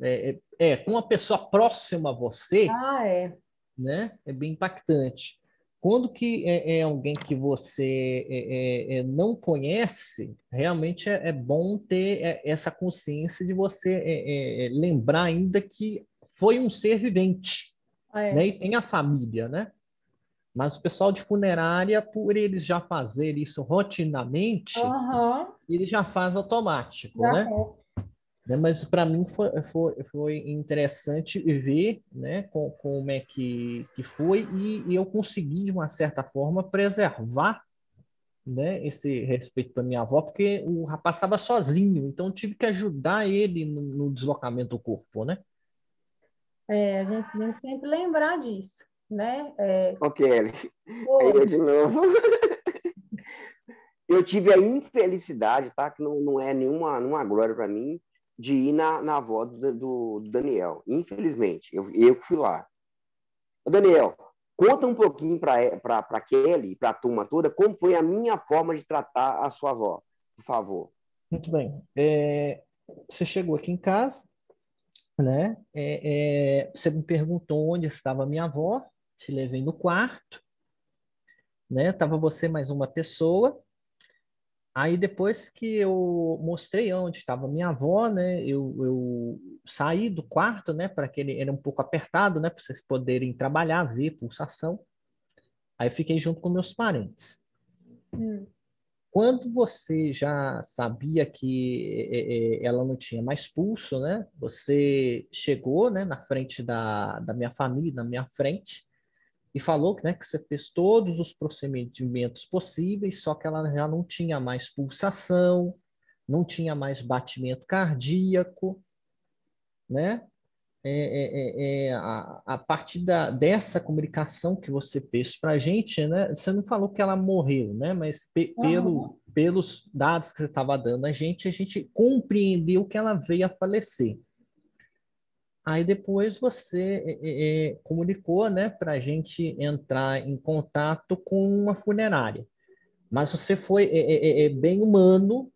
Com uma pessoa próxima a você, Ah, é. né? É bem impactante. Quando que é alguém que você não conhece, realmente é bom ter essa consciência de você lembrar ainda que foi um ser vivente, É. né? E tem a família, né? Mas o pessoal de funerária, por eles já fazerem isso rotineiramente, Aham, ele já faz automático, já né? é. Né, mas para mim foi interessante ver, né, como é que foi, e eu consegui, de uma certa forma, preservar, né, esse respeito para minha avó, porque o rapaz estava sozinho, então eu tive que ajudar ele no deslocamento do corpo, né? A gente tem que sempre lembrar disso, né? Ô, Kelly, aí Oi. eu de novo. Eu tive a infelicidade, tá? Que não é nenhuma glória para mim, de ir na avó do Daniel. Infelizmente, eu que fui lá. Ô, Daniel, conta um pouquinho para Kelly, para a turma toda, como foi a minha forma de tratar a sua avó, por favor. Muito bem. Você chegou aqui em casa, né? Você me perguntou onde estava a minha avó, te levei no quarto, né? Tava você mais uma pessoa. Aí depois que eu mostrei onde estava minha avó, né, eu saí do quarto, né, para que ele era um pouco apertado, né, para vocês poderem trabalhar, ver pulsação. Aí fiquei junto com meus parentes. Hum. Quando você já sabia que ela não tinha mais pulso, né, você chegou, né, na frente da minha família, na minha frente, e falou, né, que você fez todos os procedimentos possíveis, só que ela já não tinha mais pulsação, não tinha mais batimento cardíaco, né? A partir dessa comunicação que você fez para a gente, né? Você não falou que ela morreu, né? Mas Aham. pelos dados que você estava dando a gente compreendeu que ela veio a falecer. Aí depois você comunicou, né, para a gente entrar em contato com uma funerária. Mas você foi bem humano,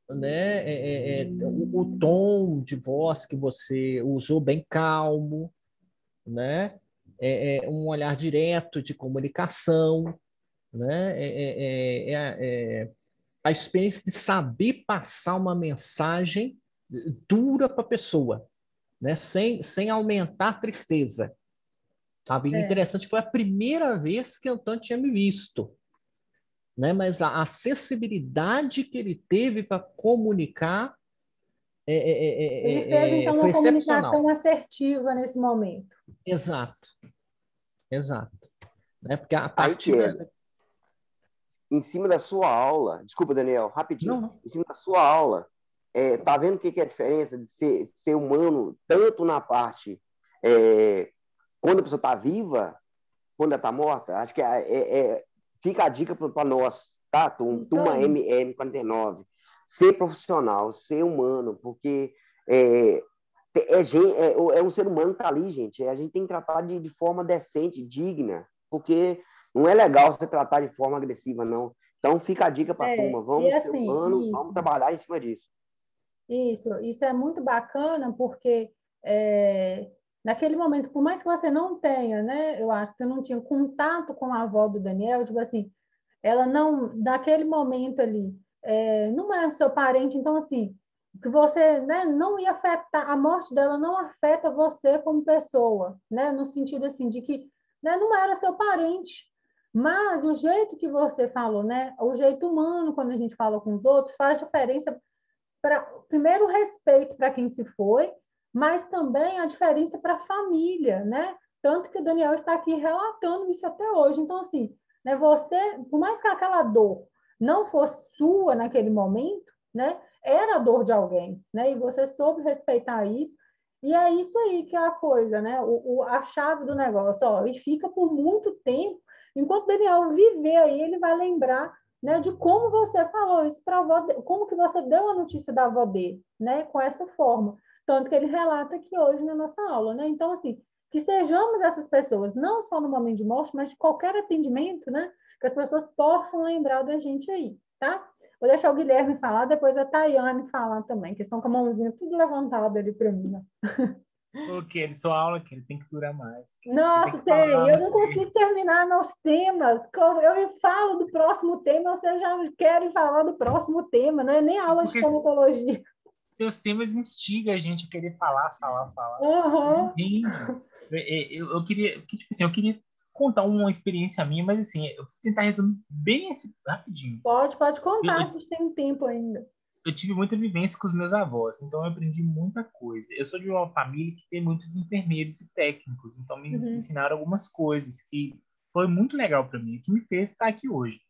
né? O tom de voz que você usou bem calmo, né? Um olhar direto de comunicação, né? A experiência de saber passar uma mensagem dura para a pessoa, né? Sem aumentar a tristeza. Sabe? É. Interessante que foi a primeira vez que o Antônio tinha me visto, né? Mas a acessibilidade que ele teve para comunicar Ele fez, então, foi uma comunicação excepcional. assertiva nesse momento. Exato, exato. Né? Porque a Aí, partir da... Kelly, em cima da sua aula, desculpa, Daniel, rapidinho, Não, não. em cima da sua aula, tá vendo o que é a diferença de ser humano, tanto na parte quando a pessoa está viva, quando ela está morta? Acho que fica a dica para nós, tá? Turma Então, MM49. Ser profissional, ser humano, porque um ser humano que está ali, gente. A gente tem que tratar de forma decente, digna, porque não é legal você tratar de forma agressiva, não. Então, fica a dica para a turma. e Vamos ser humanos, assim, vamos trabalhar em cima disso. isso é muito bacana, porque naquele momento, por mais que você não tenha, né, eu acho que você não tinha contato com a avó do Daniel, tipo assim, ela não, naquele momento ali, não é seu parente, então assim, que você, né, não ia afetar, a morte dela não afeta você como pessoa, né, no sentido assim, de que, né, não era seu parente, mas o jeito que você falou, né, o jeito humano, quando a gente fala com os outros, faz diferença para, primeiro, o respeito para quem se foi, mas também a diferença para a família, né? Tanto que o Daniel está aqui relatando isso até hoje. Então, assim, né, você, por mais que aquela dor não fosse sua naquele momento, né, era a dor de alguém, né? E você soube respeitar isso. E é isso aí que é a coisa, né? A chave do negócio, ó, e fica por muito tempo. Enquanto o Daniel viver aí, ele vai lembrar, né, de como você falou isso para a avó, como que você deu a notícia da avó dele, né, com essa forma. Tanto que ele relata aqui hoje na nossa aula, né? Então, assim, que sejamos essas pessoas, não só no momento de morte, mas de qualquer atendimento, né? Que as pessoas possam lembrar da gente aí, tá? Vou deixar o Guilherme falar, depois a Tayane falar também, que estão com a mãozinha tudo levantada ali para mim, né? Porque sua aula que tem que durar mais. Nossa, tem. Eu não consigo terminar meus temas. Eu falo do próximo tema, vocês já querem falar do próximo tema, não é nem aula de Porque stomatologia. seus temas instigam a gente a querer falar. Aham. Rende. Eu queria, porque, tipo assim, eu queria contar uma experiência minha, mas assim, eu vou tentar resumir bem rapidinho. Pode Eu, contar, a eu, gente tem um tempo ainda. eu tive muita vivência com os meus avós, então eu aprendi muita coisa. Eu sou de uma família que tem muitos enfermeiros e técnicos, então me Uhum. ensinaram algumas coisas que foi muito legal para mim, que me fez estar aqui hoje.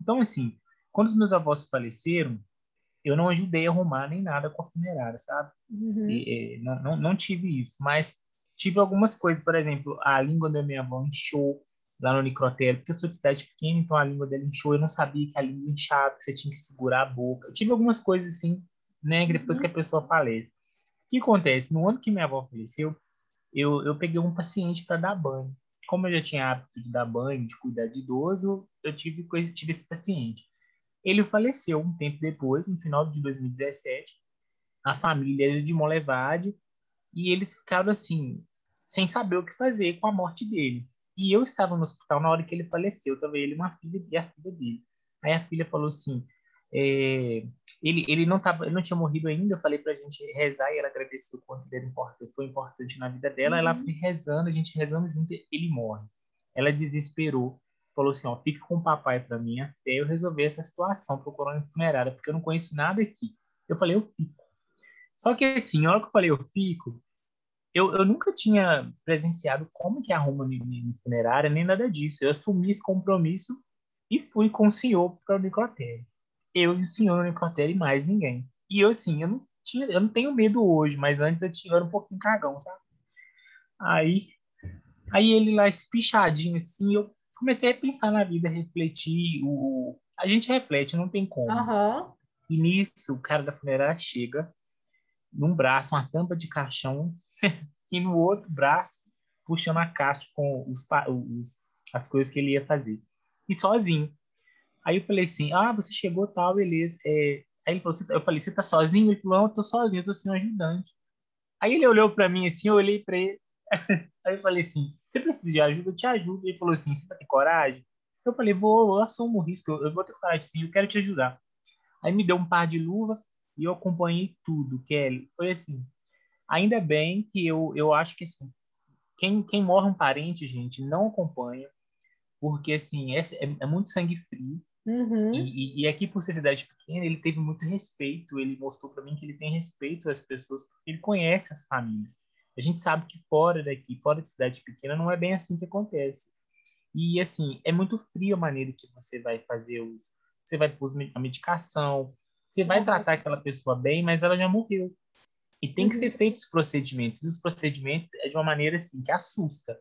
Então, assim, quando os meus avós faleceram, eu não ajudei a arrumar nem nada com a funerária, sabe? Uhum. Não tive isso, mas tive algumas coisas, por exemplo, a língua da minha avó inchou lá no necrotério, porque eu sou de cidade pequena, então a língua dela inchou, eu não sabia que a língua inchava, que você tinha que segurar a boca. Eu tive algumas coisas assim, né, depois que a Uhum. pessoa falece. O que acontece? No ano que minha avó faleceu, eu peguei um paciente para dar banho. Como eu já tinha hábito de dar banho, de cuidar de idoso, tive esse paciente. Ele faleceu um tempo depois, no final de 2017. A família era de Monlevade e eles ficaram assim, sem saber o que fazer com a morte dele. E eu estava no hospital na hora que ele faleceu, estava ele, uma filha e a filha dele. Aí a filha falou assim, ele não tinha morrido ainda, eu falei para a gente rezar e ela agradeceu o quanto ele foi importante na vida dela. Ela foi Uhum. rezando, a gente rezando junto, ele morre. Ela desesperou, falou assim, ó, fique com o papai para mim até eu resolver essa situação, procurando funerária, porque eu não conheço nada aqui. Eu falei, eu fico. Só que assim, na hora que eu falei eu fico, eu nunca tinha presenciado como que arruma no funerária, nem nada disso. Eu assumi esse compromisso e fui com o senhor para o necrotério. Eu e o senhor no necrotério e mais ninguém. E eu, assim, eu não tenho medo hoje, mas antes eu era um pouquinho cagão, sabe? Aí, aí ele lá espichadinho, assim, eu comecei a pensar na vida, refletir. A gente reflete, não tem como. Aham. E nisso, o cara da funerária chega, num braço, uma tampa de caixão, e no outro braço puxando a caixa com as coisas que ele ia fazer. E sozinho. Aí eu falei assim, você chegou, tal, beleza. Aí ele falou, eu falei, você tá sozinho? Ele falou, não, eu tô sozinho, eu tô sem um ajudante. Aí ele olhou para mim assim, eu olhei para ele. Aí eu falei assim, você precisa de ajuda? Eu te ajudo. Ele falou assim, você vai ter coragem? Eu falei, vou, eu assumo o risco, eu vou ter coragem sim, eu quero te ajudar. Aí me deu um par de luva e eu acompanhei tudo, Kelly. Foi assim, ainda bem que eu acho que assim, quem morre um parente, gente, não acompanha, porque assim, é muito sangue frio. Uhum. E aqui, por ser cidade pequena, ele teve muito respeito. Ele mostrou para mim que ele tem respeito às pessoas, porque ele conhece as famílias. A gente sabe que fora daqui, fora de cidade pequena, não é bem assim que acontece. E assim, é muito frio a maneira que você vai fazer você vai pôr a medicação, você vai Aham. tratar aquela pessoa bem, mas ela já morreu. E tem que ser Uhum. feitos os procedimentos. E os procedimentos é de uma maneira assim que assusta.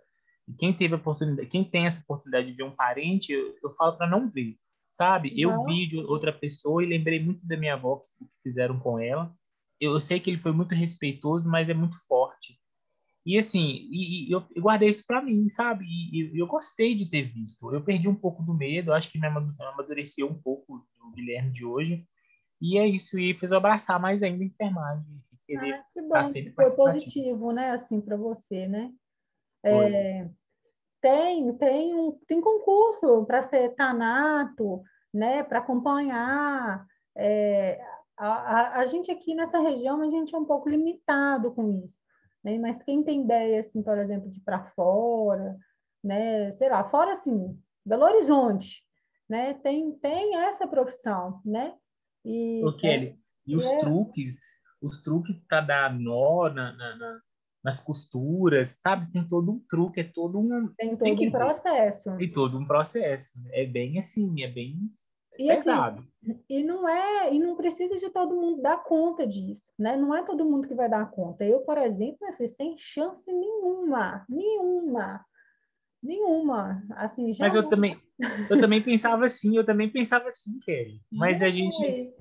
E quem teve a oportunidade, quem tem essa oportunidade de ver um parente, eu falo para não ver, sabe? Eu Aham. vi de outra pessoa e lembrei muito da minha avó que fizeram com ela. Eu sei que ele foi muito respeitoso, mas é muito forte. E assim, eu guardei isso para mim, sabe? E eu gostei de ter visto. Eu perdi um pouco do medo, acho que me amadureceu um pouco o Guilherme de hoje. E é isso, e fez eu abraçar mais ainda a enfermagem e querer Ah, que estar bom que sempre foi participativo. positivo, né, assim, para você, né? Foi. Tem concurso para ser tanato, né, para acompanhar. É, a gente aqui nessa região, a gente é um pouco limitado com isso, né? Mas quem tem ideia, assim, por exemplo, de ir para fora, né, sei lá, fora assim, Belo Horizonte, né, tem essa profissão, né? Ô, E Kelly, e e é- os truques para dar nó nas costuras, sabe? Tem todo um truque, tem tem todo que um ver, processo. tem todo um processo. É bem assim, é bem E assim, pesado. e não precisa de todo mundo dar conta disso, né? Não é todo mundo que vai dar conta. Eu, por exemplo, minha filha, sem chance nenhuma, nenhuma, nenhuma. Assim, Mas jamais, eu também pensava assim, Kelly. jamais.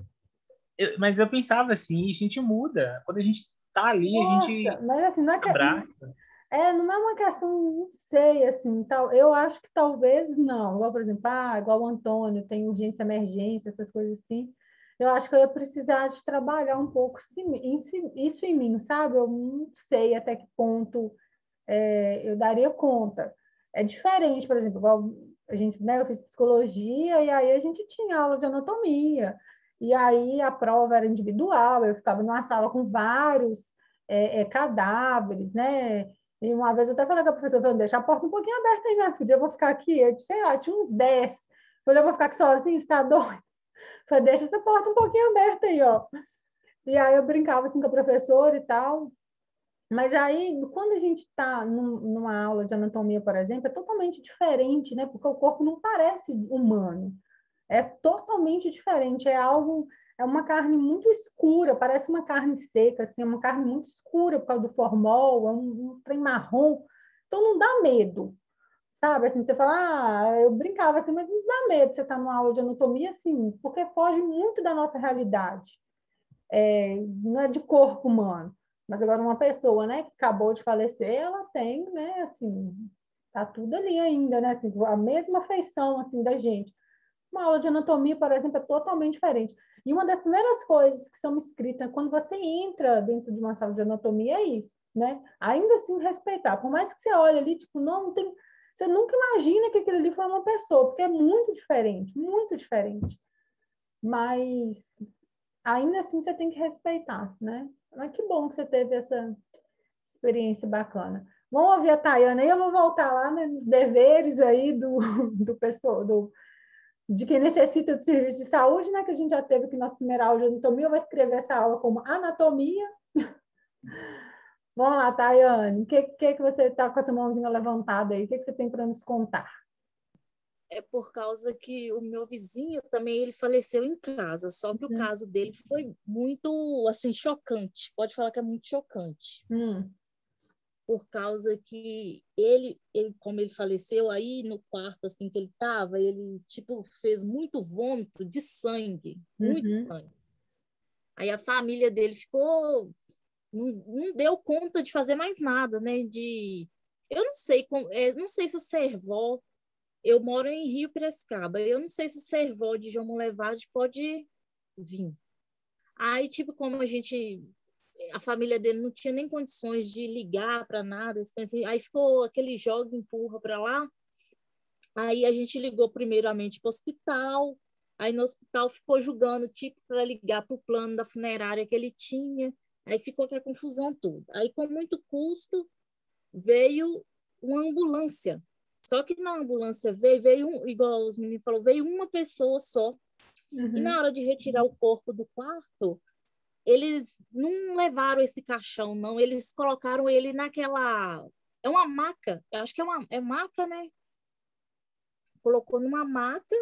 Mas eu pensava assim, e a gente muda. Quando a gente tá ali, a Nossa, gente mas assim, abraça. não é uma questão, não sei, assim, tal. Eu acho que talvez não. Igual, por exemplo, igual o Antônio, tem urgência, emergência, essas coisas assim. Eu acho que eu ia precisar de trabalhar um pouco isso em mim, sabe? Eu não sei até que ponto eu daria conta. É diferente, por exemplo, igual a gente, né, eu fiz psicologia e aí a gente tinha aula de anatomia. E aí a prova era individual, eu ficava numa sala com vários cadáveres, né? E uma vez eu até falei com a professora, falei, deixa a porta um pouquinho aberta aí, minha filha, eu vou ficar aqui, eu disse, sei lá, tinha uns 10. Eu falei, eu vou ficar aqui sozinha, você está doido? Eu falei, deixa essa porta um pouquinho aberta aí, ó. E aí eu brincava assim com a professora e tal. Mas aí, quando a gente está numa aula de anatomia, por exemplo, é totalmente diferente, né? Porque o corpo não parece humano. É totalmente diferente. É uma carne muito escura, parece uma carne seca, assim, é uma carne muito escura por causa do formol, é um trem marrom. Então não dá medo, sabe? Assim, você fala, eu brincava assim, mas não dá medo você estar numa aula de anatomia, assim, porque foge muito da nossa realidade. Não é de corpo humano. Mas agora uma pessoa, né, que acabou de falecer, ela tem, né, assim, tá tudo ali ainda, né, assim, a mesma feição, assim, da gente. Uma aula de anatomia, por exemplo, é totalmente diferente. E uma das primeiras coisas que são escritas quando você entra dentro de uma sala de anatomia é isso, né? Ainda assim, respeitar. Por mais que você olhe ali, tipo, não tem... Você nunca imagina que aquilo ali foi uma pessoa, porque é muito diferente, muito diferente. Mas ainda assim você tem que respeitar, né? Mas que bom que você teve essa experiência bacana. Vamos ouvir a Tayana aí, eu vou voltar lá, né, nos deveres aí do pessoal, de quem necessita de serviço de saúde, né? Que a gente já teve aqui nossa primeira aula de anatomia, eu vou escrever essa aula como anatomia. Vamos lá, Tayane, o que você está com essa mãozinha levantada aí? O que você tem para nos contar? É por causa que o meu vizinho também ele faleceu em casa, só que o caso dele foi muito assim chocante. Pode falar que é muito chocante. Por causa que ele, como ele faleceu aí no quarto assim que ele estava, ele tipo fez muito vômito de sangue, muito sangue. Aí a família dele ficou não deu conta de fazer mais nada, né? Eu não sei não sei se o Servó. Eu moro em Rio Piracicaba. Eu não sei se o Servó de João Monlevade pode vir. Aí, tipo, como a família dele não tinha nem condições de ligar para nada, assim, aí ficou aquele joga e empurra para lá. Aí a gente ligou primeiramente para o hospital. Aí no hospital ficou julgando, tipo, para ligar para o plano da funerária que ele tinha. Aí ficou aquela confusão toda. Aí, com muito custo, veio uma ambulância. Só que na ambulância igual os meninos falaram, veio uma pessoa só. E na hora de retirar o corpo do quarto, eles não levaram esse caixão, não. Eles colocaram ele naquela... É uma maca. Eu acho que é maca, né? Colocou numa maca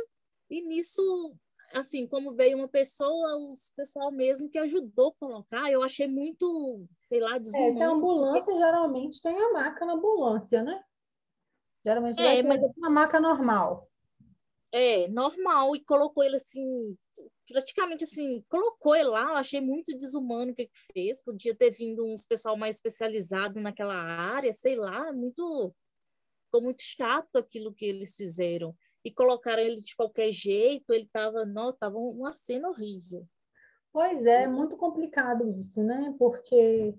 e nisso, assim, como veio uma pessoa, o pessoal mesmo que ajudou a colocar, eu achei muito, sei lá, desumano. Que a ambulância geralmente tem a maca na ambulância, né? Geralmente vai ter uma maca normal. Normal, e colocou ele assim, praticamente assim, colocou ele lá, eu achei muito desumano o que fez, podia ter vindo uns pessoal mais especializado naquela área, sei lá, ficou muito chato aquilo que eles fizeram, e colocaram ele de qualquer jeito, ele tava uma cena horrível. Pois é, muito complicado isso, né, porque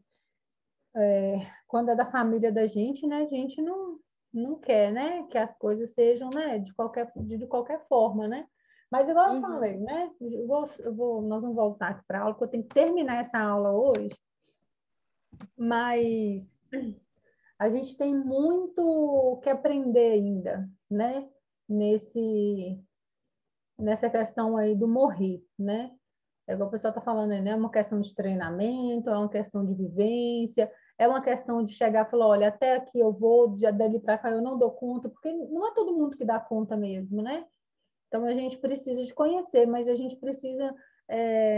quando é da família da gente, né, a gente não quer, né, que as coisas sejam, né, de qualquer forma, né? Mas igual eu falei, né, nós vamos voltar aqui para a aula, porque eu tenho que terminar essa aula hoje, mas a gente tem muito que aprender ainda, né, nessa questão aí do morrer, né? É igual o pessoal está falando aí, né? É uma questão de treinamento, é uma questão de vivência, é uma questão de chegar e falar, olha, até aqui eu vou, já dali para cá eu não dou conta, porque não é todo mundo que dá conta mesmo, né? Então a gente precisa de conhecer, mas a gente precisa,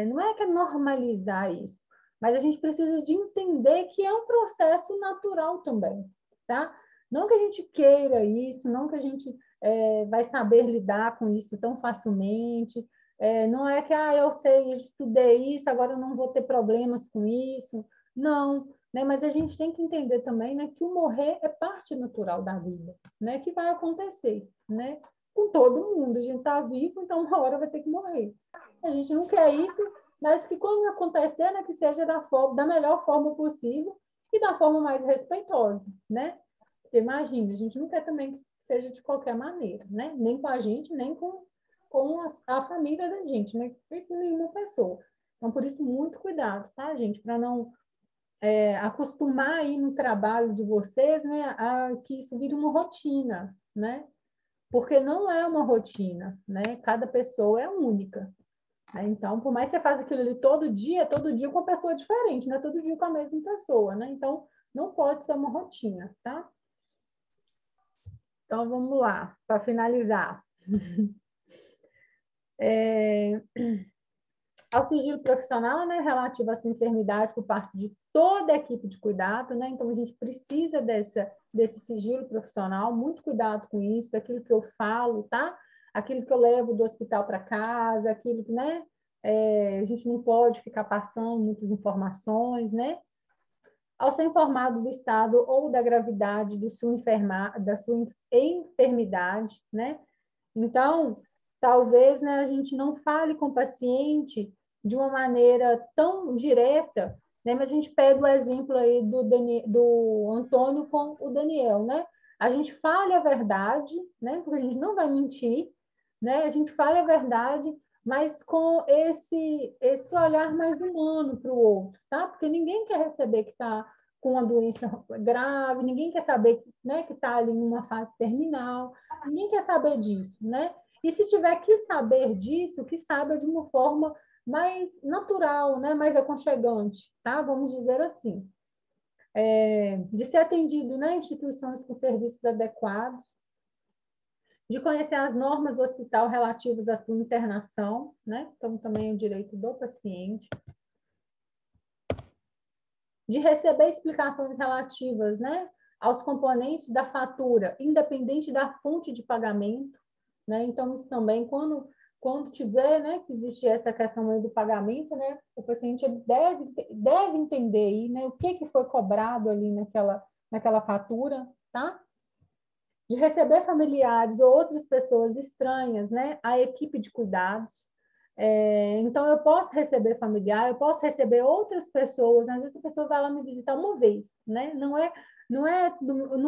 não é que é normalizar isso, mas a gente precisa de entender que é um processo natural também, tá? Não que a gente queira isso, não que a gente vai saber lidar com isso tão facilmente, não é que eu sei, estudei isso, agora eu não vou ter problemas com isso. Não, né? Mas a gente tem que entender também, né, que o morrer é parte natural da vida, né, que vai acontecer, né, com todo mundo. A gente está vivo, então uma hora vai ter que morrer. A gente não quer isso, mas que quando acontecer, né, que seja da melhor forma possível e da forma mais respeitosa, né? Porque imagina, a gente não quer também que seja de qualquer maneira, né? Nem com a gente, nem com com a família da gente, né? Com nenhuma pessoa. Então, por isso, muito cuidado, tá, gente? Para não acostumar aí no trabalho de vocês, né, a que isso vire uma rotina, né? Porque não é uma rotina, né? Cada pessoa é única. Né? Então, por mais que você faça aquilo ali todo dia com uma pessoa diferente, não é todo dia com a mesma pessoa, né? Então, não pode ser uma rotina, tá? Então, vamos lá, para finalizar. Ao sigilo profissional, né, relativo à sua enfermidade por parte de toda a equipe de cuidado, né? Então, a gente precisa desse sigilo profissional, muito cuidado com isso, daquilo que eu falo, tá? Aquilo que eu levo do hospital para casa, aquilo que, né? A gente não pode ficar passando muitas informações, né? Ao ser informado do estado ou da gravidade da sua enfermidade, né? Então, talvez, né, a gente não fale com o paciente de uma maneira tão direta, né? Mas a gente pega o exemplo aí do Antônio com o Daniel, né? A gente fala a verdade, né? Porque a gente não vai mentir, né? A gente fala a verdade, mas com esse olhar mais humano para o outro, tá? Porque ninguém quer receber que está com uma doença grave, ninguém quer saber, né, que está ali numa fase terminal, ninguém quer saber disso, né? E se tiver que saber disso, que saiba de uma forma mais natural, né, mais aconchegante, tá? Vamos dizer assim. De ser atendido, né, em instituições com serviços adequados, de conhecer as normas do hospital relativas à sua internação, né? Então, também é o direito do paciente. De receber explicações relativas, né, aos componentes da fatura, independente da fonte de pagamento, né? Então, isso também, quando tiver, né, que existe essa questão aí do pagamento, né, o paciente deve entender aí, né, o que foi cobrado ali naquela fatura, tá? De receber familiares ou outras pessoas estranhas, né, à equipe de cuidados. Então, eu posso receber familiar, eu posso receber outras pessoas, às vezes a pessoa vai lá me visitar uma vez, né? Não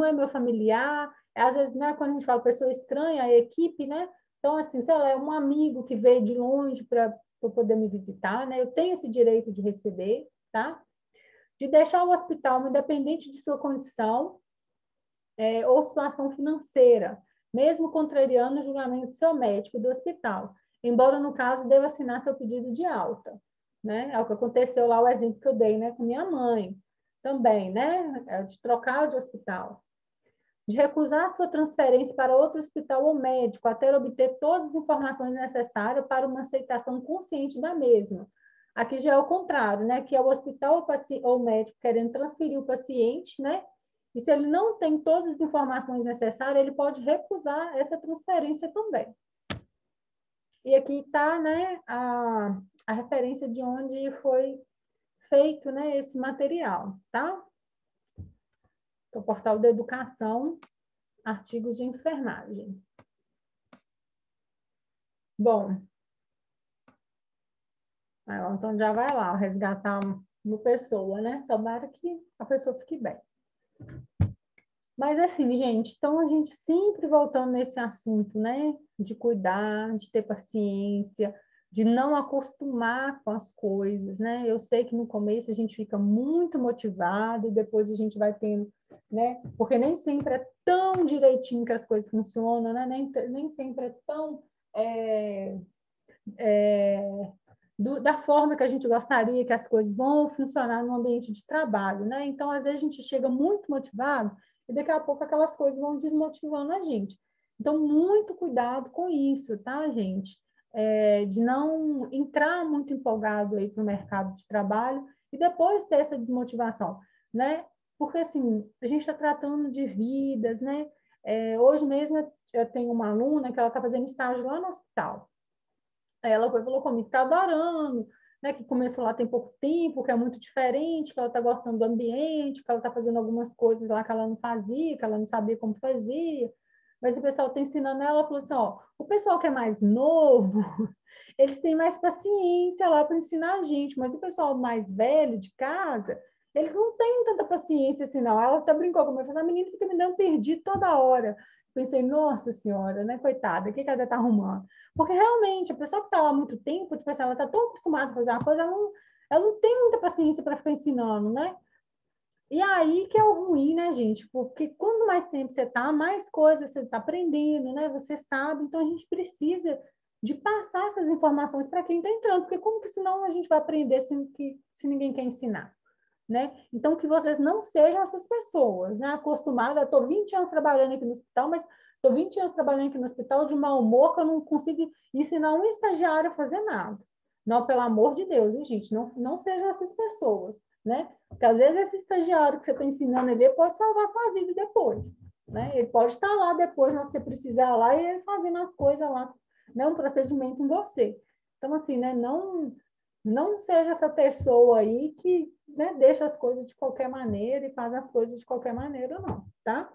é meu familiar, às vezes, né, quando a gente fala pessoa estranha, a equipe, né? Então, assim, sei lá, é um amigo que veio de longe para poder me visitar, né? Eu tenho esse direito de receber, tá? De deixar o hospital, independente de sua condição, ou situação financeira, mesmo contrariando o julgamento do seu médico do hospital, embora, no caso, deva assinar seu pedido de alta. Né? É o que aconteceu lá, o exemplo que eu dei, né, com minha mãe também, né? De trocar de hospital. De recusar sua transferência para outro hospital ou médico, até obter todas as informações necessárias para uma aceitação consciente da mesma. Aqui já é o contrário, né? Que é o hospital ou o médico querendo transferir o paciente, né? E se ele não tem todas as informações necessárias, ele pode recusar essa transferência também. E aqui está, né, a referência de onde foi feito, né, esse material, tá? O portal da educação, artigos de enfermagem. Bom, então já vai lá, resgatar uma pessoa, né? Tomara que a pessoa fique bem. Mas assim, gente, então a gente sempre voltando nesse assunto, né? De cuidar, de ter paciência, de não acostumar com as coisas, né? Eu sei que no começo a gente fica muito motivado e depois a gente vai tendo, né? Porque nem sempre é tão direitinho que as coisas funcionam, né? Nem sempre é tão da forma que a gente gostaria que as coisas vão funcionar no ambiente de trabalho, né? Então, às vezes a gente chega muito motivado e daqui a pouco aquelas coisas vão desmotivando a gente. Então, muito cuidado com isso, tá, gente? De não entrar muito empolgado aí para o mercado de trabalho e depois ter essa desmotivação, né? Porque, assim, a gente está tratando de vidas, né? Hoje mesmo eu tenho uma aluna que ela está fazendo estágio lá no hospital. Aí ela falou comigo que está adorando, né? Que começou lá tem pouco tempo, que é muito diferente, que ela está gostando do ambiente, que ela está fazendo algumas coisas lá que ela não fazia, que ela não sabia como fazia. Mas o pessoal está ensinando ela, falou assim, ó, o pessoal que é mais novo, eles têm mais paciência lá para ensinar a gente, mas o pessoal mais velho de casa, eles não têm tanta paciência assim, não. Ela até brincou comigo, falou, a menina fica me dando perdido toda hora. pensei, nossa senhora, né, coitada, o que ela deve estar arrumando? Porque realmente, a pessoa que está lá há muito tempo, tipo assim, ela está tão acostumada a fazer uma coisa, ela não tem muita paciência para ficar ensinando, né? E aí que é o ruim, né, gente? Porque quanto mais tempo você está, mais coisas você está aprendendo, né? Você sabe, então a gente precisa de passar essas informações para quem está entrando, porque como que senão a gente vai aprender se ninguém quer ensinar, né? Então que vocês não sejam essas pessoas, né? Acostumadas, eu estou 20 anos trabalhando aqui no hospital, mas estou 20 anos trabalhando aqui no hospital de mau humor que eu não consigo ensinar um estagiário a fazer nada. Não, pelo amor de Deus, hein, gente? Não sejam essas pessoas, né? Porque às vezes esse estagiário que você está ensinando ele pode salvar sua vida depois, né? Ele pode estar lá depois, na hora que você precisar lá, e ele fazendo as coisas lá, né? Um procedimento em você. Então, assim, né? Não seja essa pessoa aí que, né, deixa as coisas de qualquer maneira e faz as coisas de qualquer maneira, não, tá?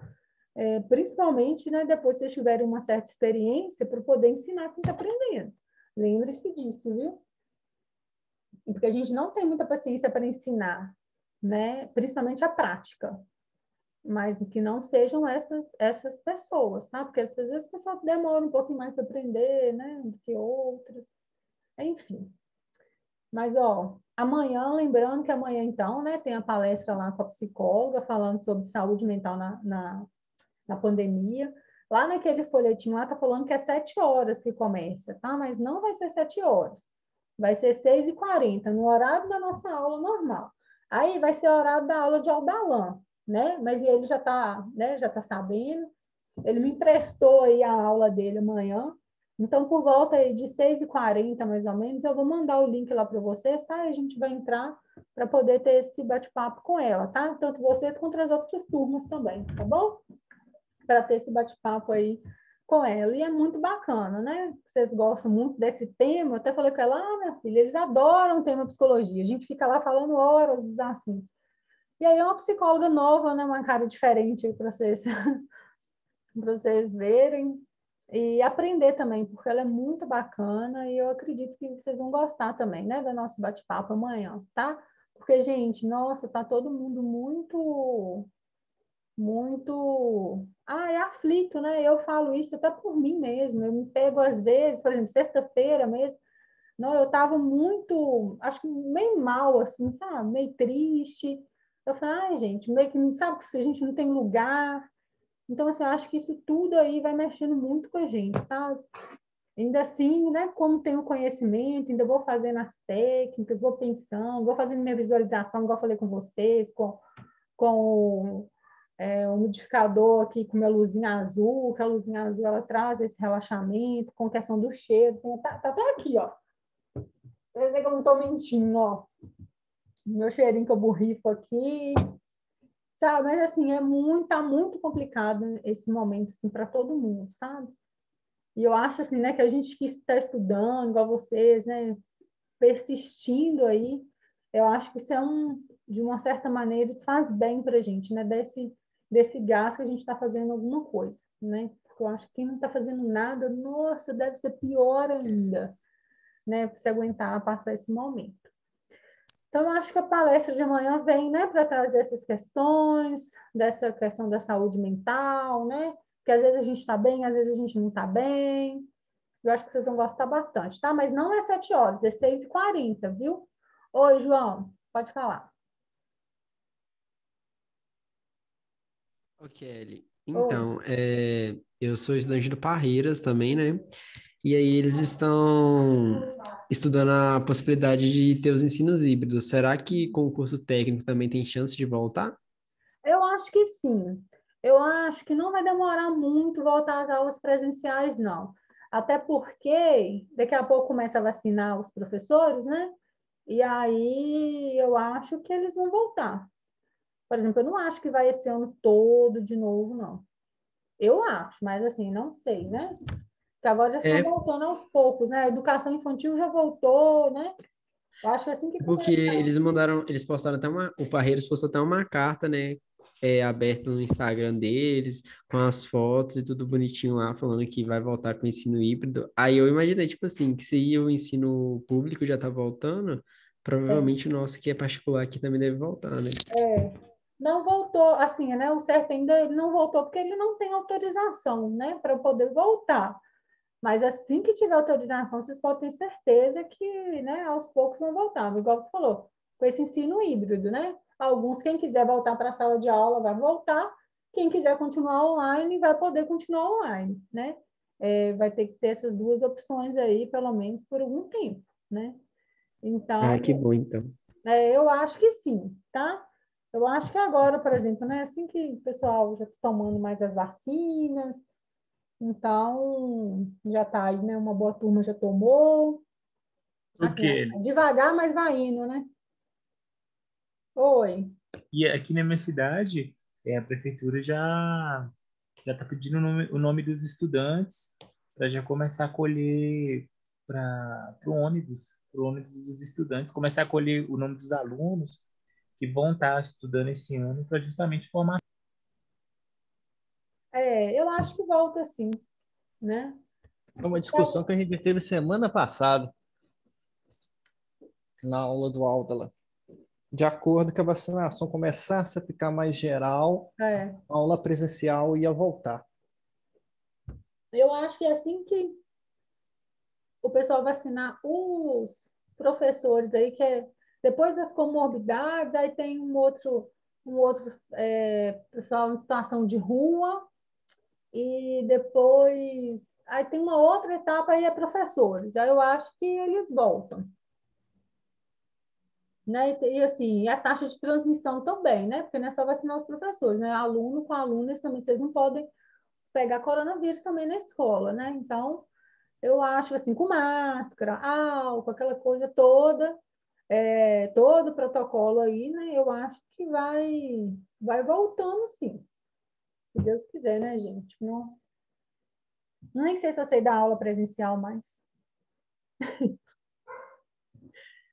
Principalmente, né, depois que vocês tiverem uma certa experiência para poder ensinar quem está aprendendo. Lembre-se disso, viu? Porque a gente não tem muita paciência para ensinar, né? Principalmente a prática, mas que não sejam essas pessoas, tá? Porque às vezes as pessoas demoram um pouquinho mais para aprender, né? Do que outras, enfim. Mas, ó, amanhã, lembrando que amanhã, então, né, tem a palestra lá com a psicóloga falando sobre saúde mental na pandemia. Lá naquele folhetinho lá tá falando que é 7 horas que começa, tá? Mas não vai ser 7 horas. Vai ser 6h40, no horário da nossa aula normal. Aí vai ser o horário da aula de Aldalan, né? Mas ele já tá, né, já tá sabendo. Ele me emprestou aí a aula dele amanhã. Então, por volta aí de 6h40, mais ou menos, eu vou mandar o link lá para vocês, tá? E a gente vai entrar para poder ter esse bate-papo com ela, tá? Tanto vocês quanto as outras turmas também, tá bom? Para ter esse bate-papo aí com ela. E é muito bacana, né? Vocês gostam muito desse tema. Eu até falei com ela, minha filha, eles adoram o tema psicologia. A gente fica lá falando horas dos assuntos. E aí é uma psicóloga nova, né? Uma cara diferente para vocês, para vocês verem. E aprender também, porque ela é muito bacana e eu acredito que vocês vão gostar também, né? Do nosso bate-papo amanhã, tá? Porque, gente, nossa, tá todo mundo muito é aflito, né? Eu falo isso até por mim mesmo. Eu me pego às vezes, por exemplo, sexta-feira mesmo, não, eu estava muito, acho que meio mal, assim, sabe? Meio triste. Eu falei, ai, gente, meio que, sabe que se a gente não tem lugar. Então, assim, eu acho que isso tudo aí vai mexendo muito com a gente, sabe? Ainda assim, né, como tenho conhecimento, ainda vou fazendo as técnicas, vou pensando, vou fazendo minha visualização, igual eu falei com vocês, com o modificador aqui com minha luzinha azul, que a luzinha azul ela traz esse relaxamento, com questão do cheiro, tá até aqui, ó. Vocês veem que eu não estou mentindo, ó. Meu cheirinho que eu borrifo aqui, sabe? Mas assim, tá muito complicado esse momento, assim, para todo mundo, sabe? E eu acho, assim, né, que a gente que está estudando, igual vocês, né, persistindo aí, eu acho que isso de uma certa maneira, isso faz bem para a gente, né, desse gás que a gente está fazendo alguma coisa, né? Porque eu acho que quem não está fazendo nada, nossa, deve ser pior ainda, né, para você aguentar passar esse momento. Então, eu acho que a palestra de amanhã vem, né, para trazer essas questões, dessa questão da saúde mental, né? Que às vezes a gente está bem, às vezes a gente não está bem. Eu acho que vocês vão gostar bastante, tá? Mas não é 7 horas, é 6h40, viu? Oi, João, pode falar. Ô, Kelly, Oi. então, eu sou estudante do Parreiras também, né? E aí eles estão estudando a possibilidade de ter os ensinos híbridos. Será que com o curso técnico também tem chance de voltar? Eu acho que sim. Eu acho que não vai demorar muito voltar às aulas presenciais, não. Até porque daqui a pouco começa a vacinar os professores, né? E aí eu acho que eles vão voltar. Por exemplo, eu não acho que vai esse ano todo de novo, não. Eu acho, mas assim, não sei, né? Porque agora já estão É voltando aos poucos, né? A educação infantil já voltou, né? Eu acho que assim que porque começar. eles postaram até o Parreiras postou até uma carta, né? Aberta no Instagram deles, com as fotos e tudo bonitinho lá, falando que vai voltar com o ensino híbrido. Aí eu imaginei, tipo assim, que se o ensino público já tá voltando, É, provavelmente o nosso que é particular aqui também deve voltar, né? é. não voltou, assim, né? O CERP ainda ele não voltou porque ele não tem autorização, né, para poder voltar. Mas assim que tiver autorização, vocês podem ter certeza que, né, aos poucos vão voltar. Igual você falou, com esse ensino híbrido, né? Alguns, quem quiser voltar para a sala de aula, vai voltar. Quem quiser continuar online, vai poder continuar online, né? Vai ter que ter essas duas opções aí, pelo menos por algum tempo, né? Então, Que bom, então. eu acho que sim, tá? Eu acho que agora, por exemplo, né, assim que o pessoal já está tomando mais as vacinas, então já está aí, né? Uma boa turma já tomou. Assim, devagar, mas vai indo, né? Oi. E aqui na minha cidade, a prefeitura já está pedindo o nome dos estudantes para já começar a colher para o ônibus dos estudantes, começar a colher o nome dos alunos que vão estar estudando esse ano para justamente formar. Eu acho que volta sim, né? É uma discussão que a gente teve semana passada, na aula do Aldala. De acordo com a vacinação começasse a ficar mais geral, a aula presencial ia voltar. Eu acho que é assim que o pessoal vacinar os professores aí, que depois das comorbidades, aí tem um outro pessoal em situação de rua, e depois aí tem uma outra etapa aí é professores. Aí eu acho que eles voltam. Né? E assim, a taxa de transmissão também, né? Porque não é só vacinar os professores, né? Aluno com aluno, eles também, vocês não podem pegar coronavírus também na escola, né? Então, eu acho assim, com máscara, álcool, aquela coisa toda, todo o protocolo aí, né? Eu acho que vai voltando, sim. Se Deus quiser, né, gente? Nossa. Nem sei se eu sei dar aula presencial mais.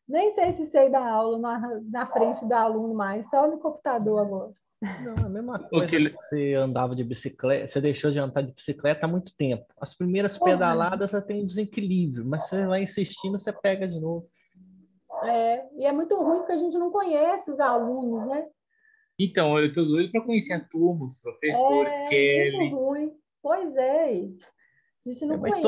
Nem sei se sei dar aula na frente do aluno mais, só no computador agora. Não, é a mesma coisa que você andava de bicicleta, você deixou de andar de bicicleta há muito tempo. As primeiras pedaladas você tem um desequilíbrio, mas você vai insistindo, você pega de novo. E é muito ruim porque a gente não conhece os alunos, né? Então, eu estou doido para conhecer a turma, os professores, Kelly. Muito ruim. Pois é. A gente não conhece.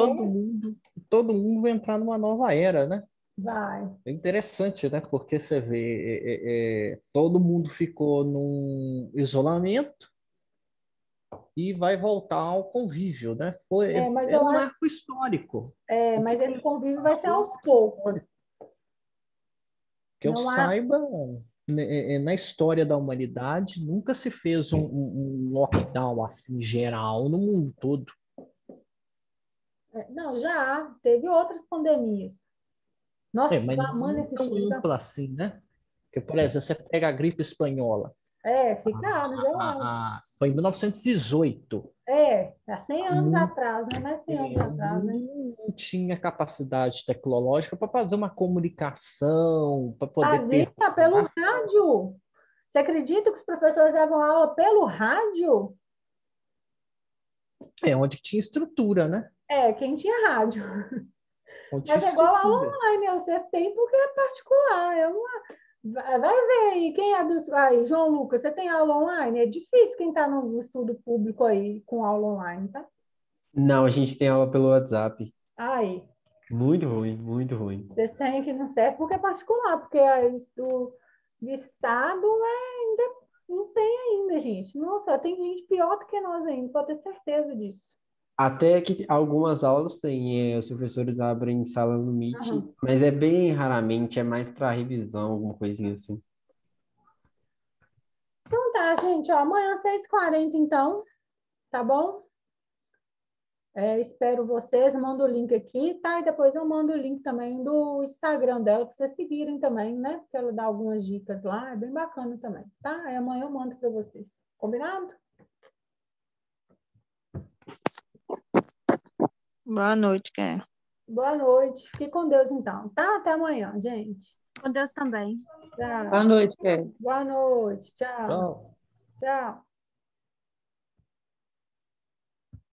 Todo mundo vai entrar numa nova era, né? Vai. É interessante, né? Porque você vê, todo mundo ficou num isolamento e vai voltar ao convívio, né? É um marco histórico. Mas esse convívio vai ser aos poucos. Que eu saiba, na história da humanidade, nunca se fez um lockdown assim geral no mundo todo. Não, já teve outras pandemias. Nossa, mas não esse tão ampla assim, né? Porque, por exemplo, você pega a gripe espanhola. Ficava, foi em 1918. Há 100 anos atrás, né? Mais de 100 anos atrás, né? Não tinha capacidade tecnológica para fazer uma comunicação, para poder Fazia pelo rádio. Você acredita que os professores davam aula pelo rádio? Onde tinha estrutura, né? Quem tinha rádio. Mas é igual aula online, vocês têm porque é particular. Vai ver aí, quem é dos. Aí, João Lucas, você tem aula online? É difícil quem está no estudo público aí com aula online, tá? Não, a gente tem aula pelo WhatsApp. Aí. Muito ruim, muito ruim. Vocês têm aqui no CEF porque é particular, porque do Estado ainda não tem ainda, gente. Nossa, tem gente pior do que nós ainda, pode ter certeza disso. Até que algumas aulas tem, os professores abrem sala no Meet, mas é bem raramente, é mais para revisão, alguma coisinha assim. Então tá, gente, amanhã 6h40, então, tá bom? Espero vocês, mando o link aqui, tá? E depois eu mando o link também do Instagram dela, para vocês seguirem também, né? Porque ela dá algumas dicas lá, é bem bacana também, tá? Aí amanhã eu mando para vocês. Combinado? Boa noite, Ké. Boa noite. Fique com Deus, então, tá? Até amanhã, gente. Com Deus também. Tchau. Boa noite, Ké. Boa noite. Tchau. Tchau. Tchau.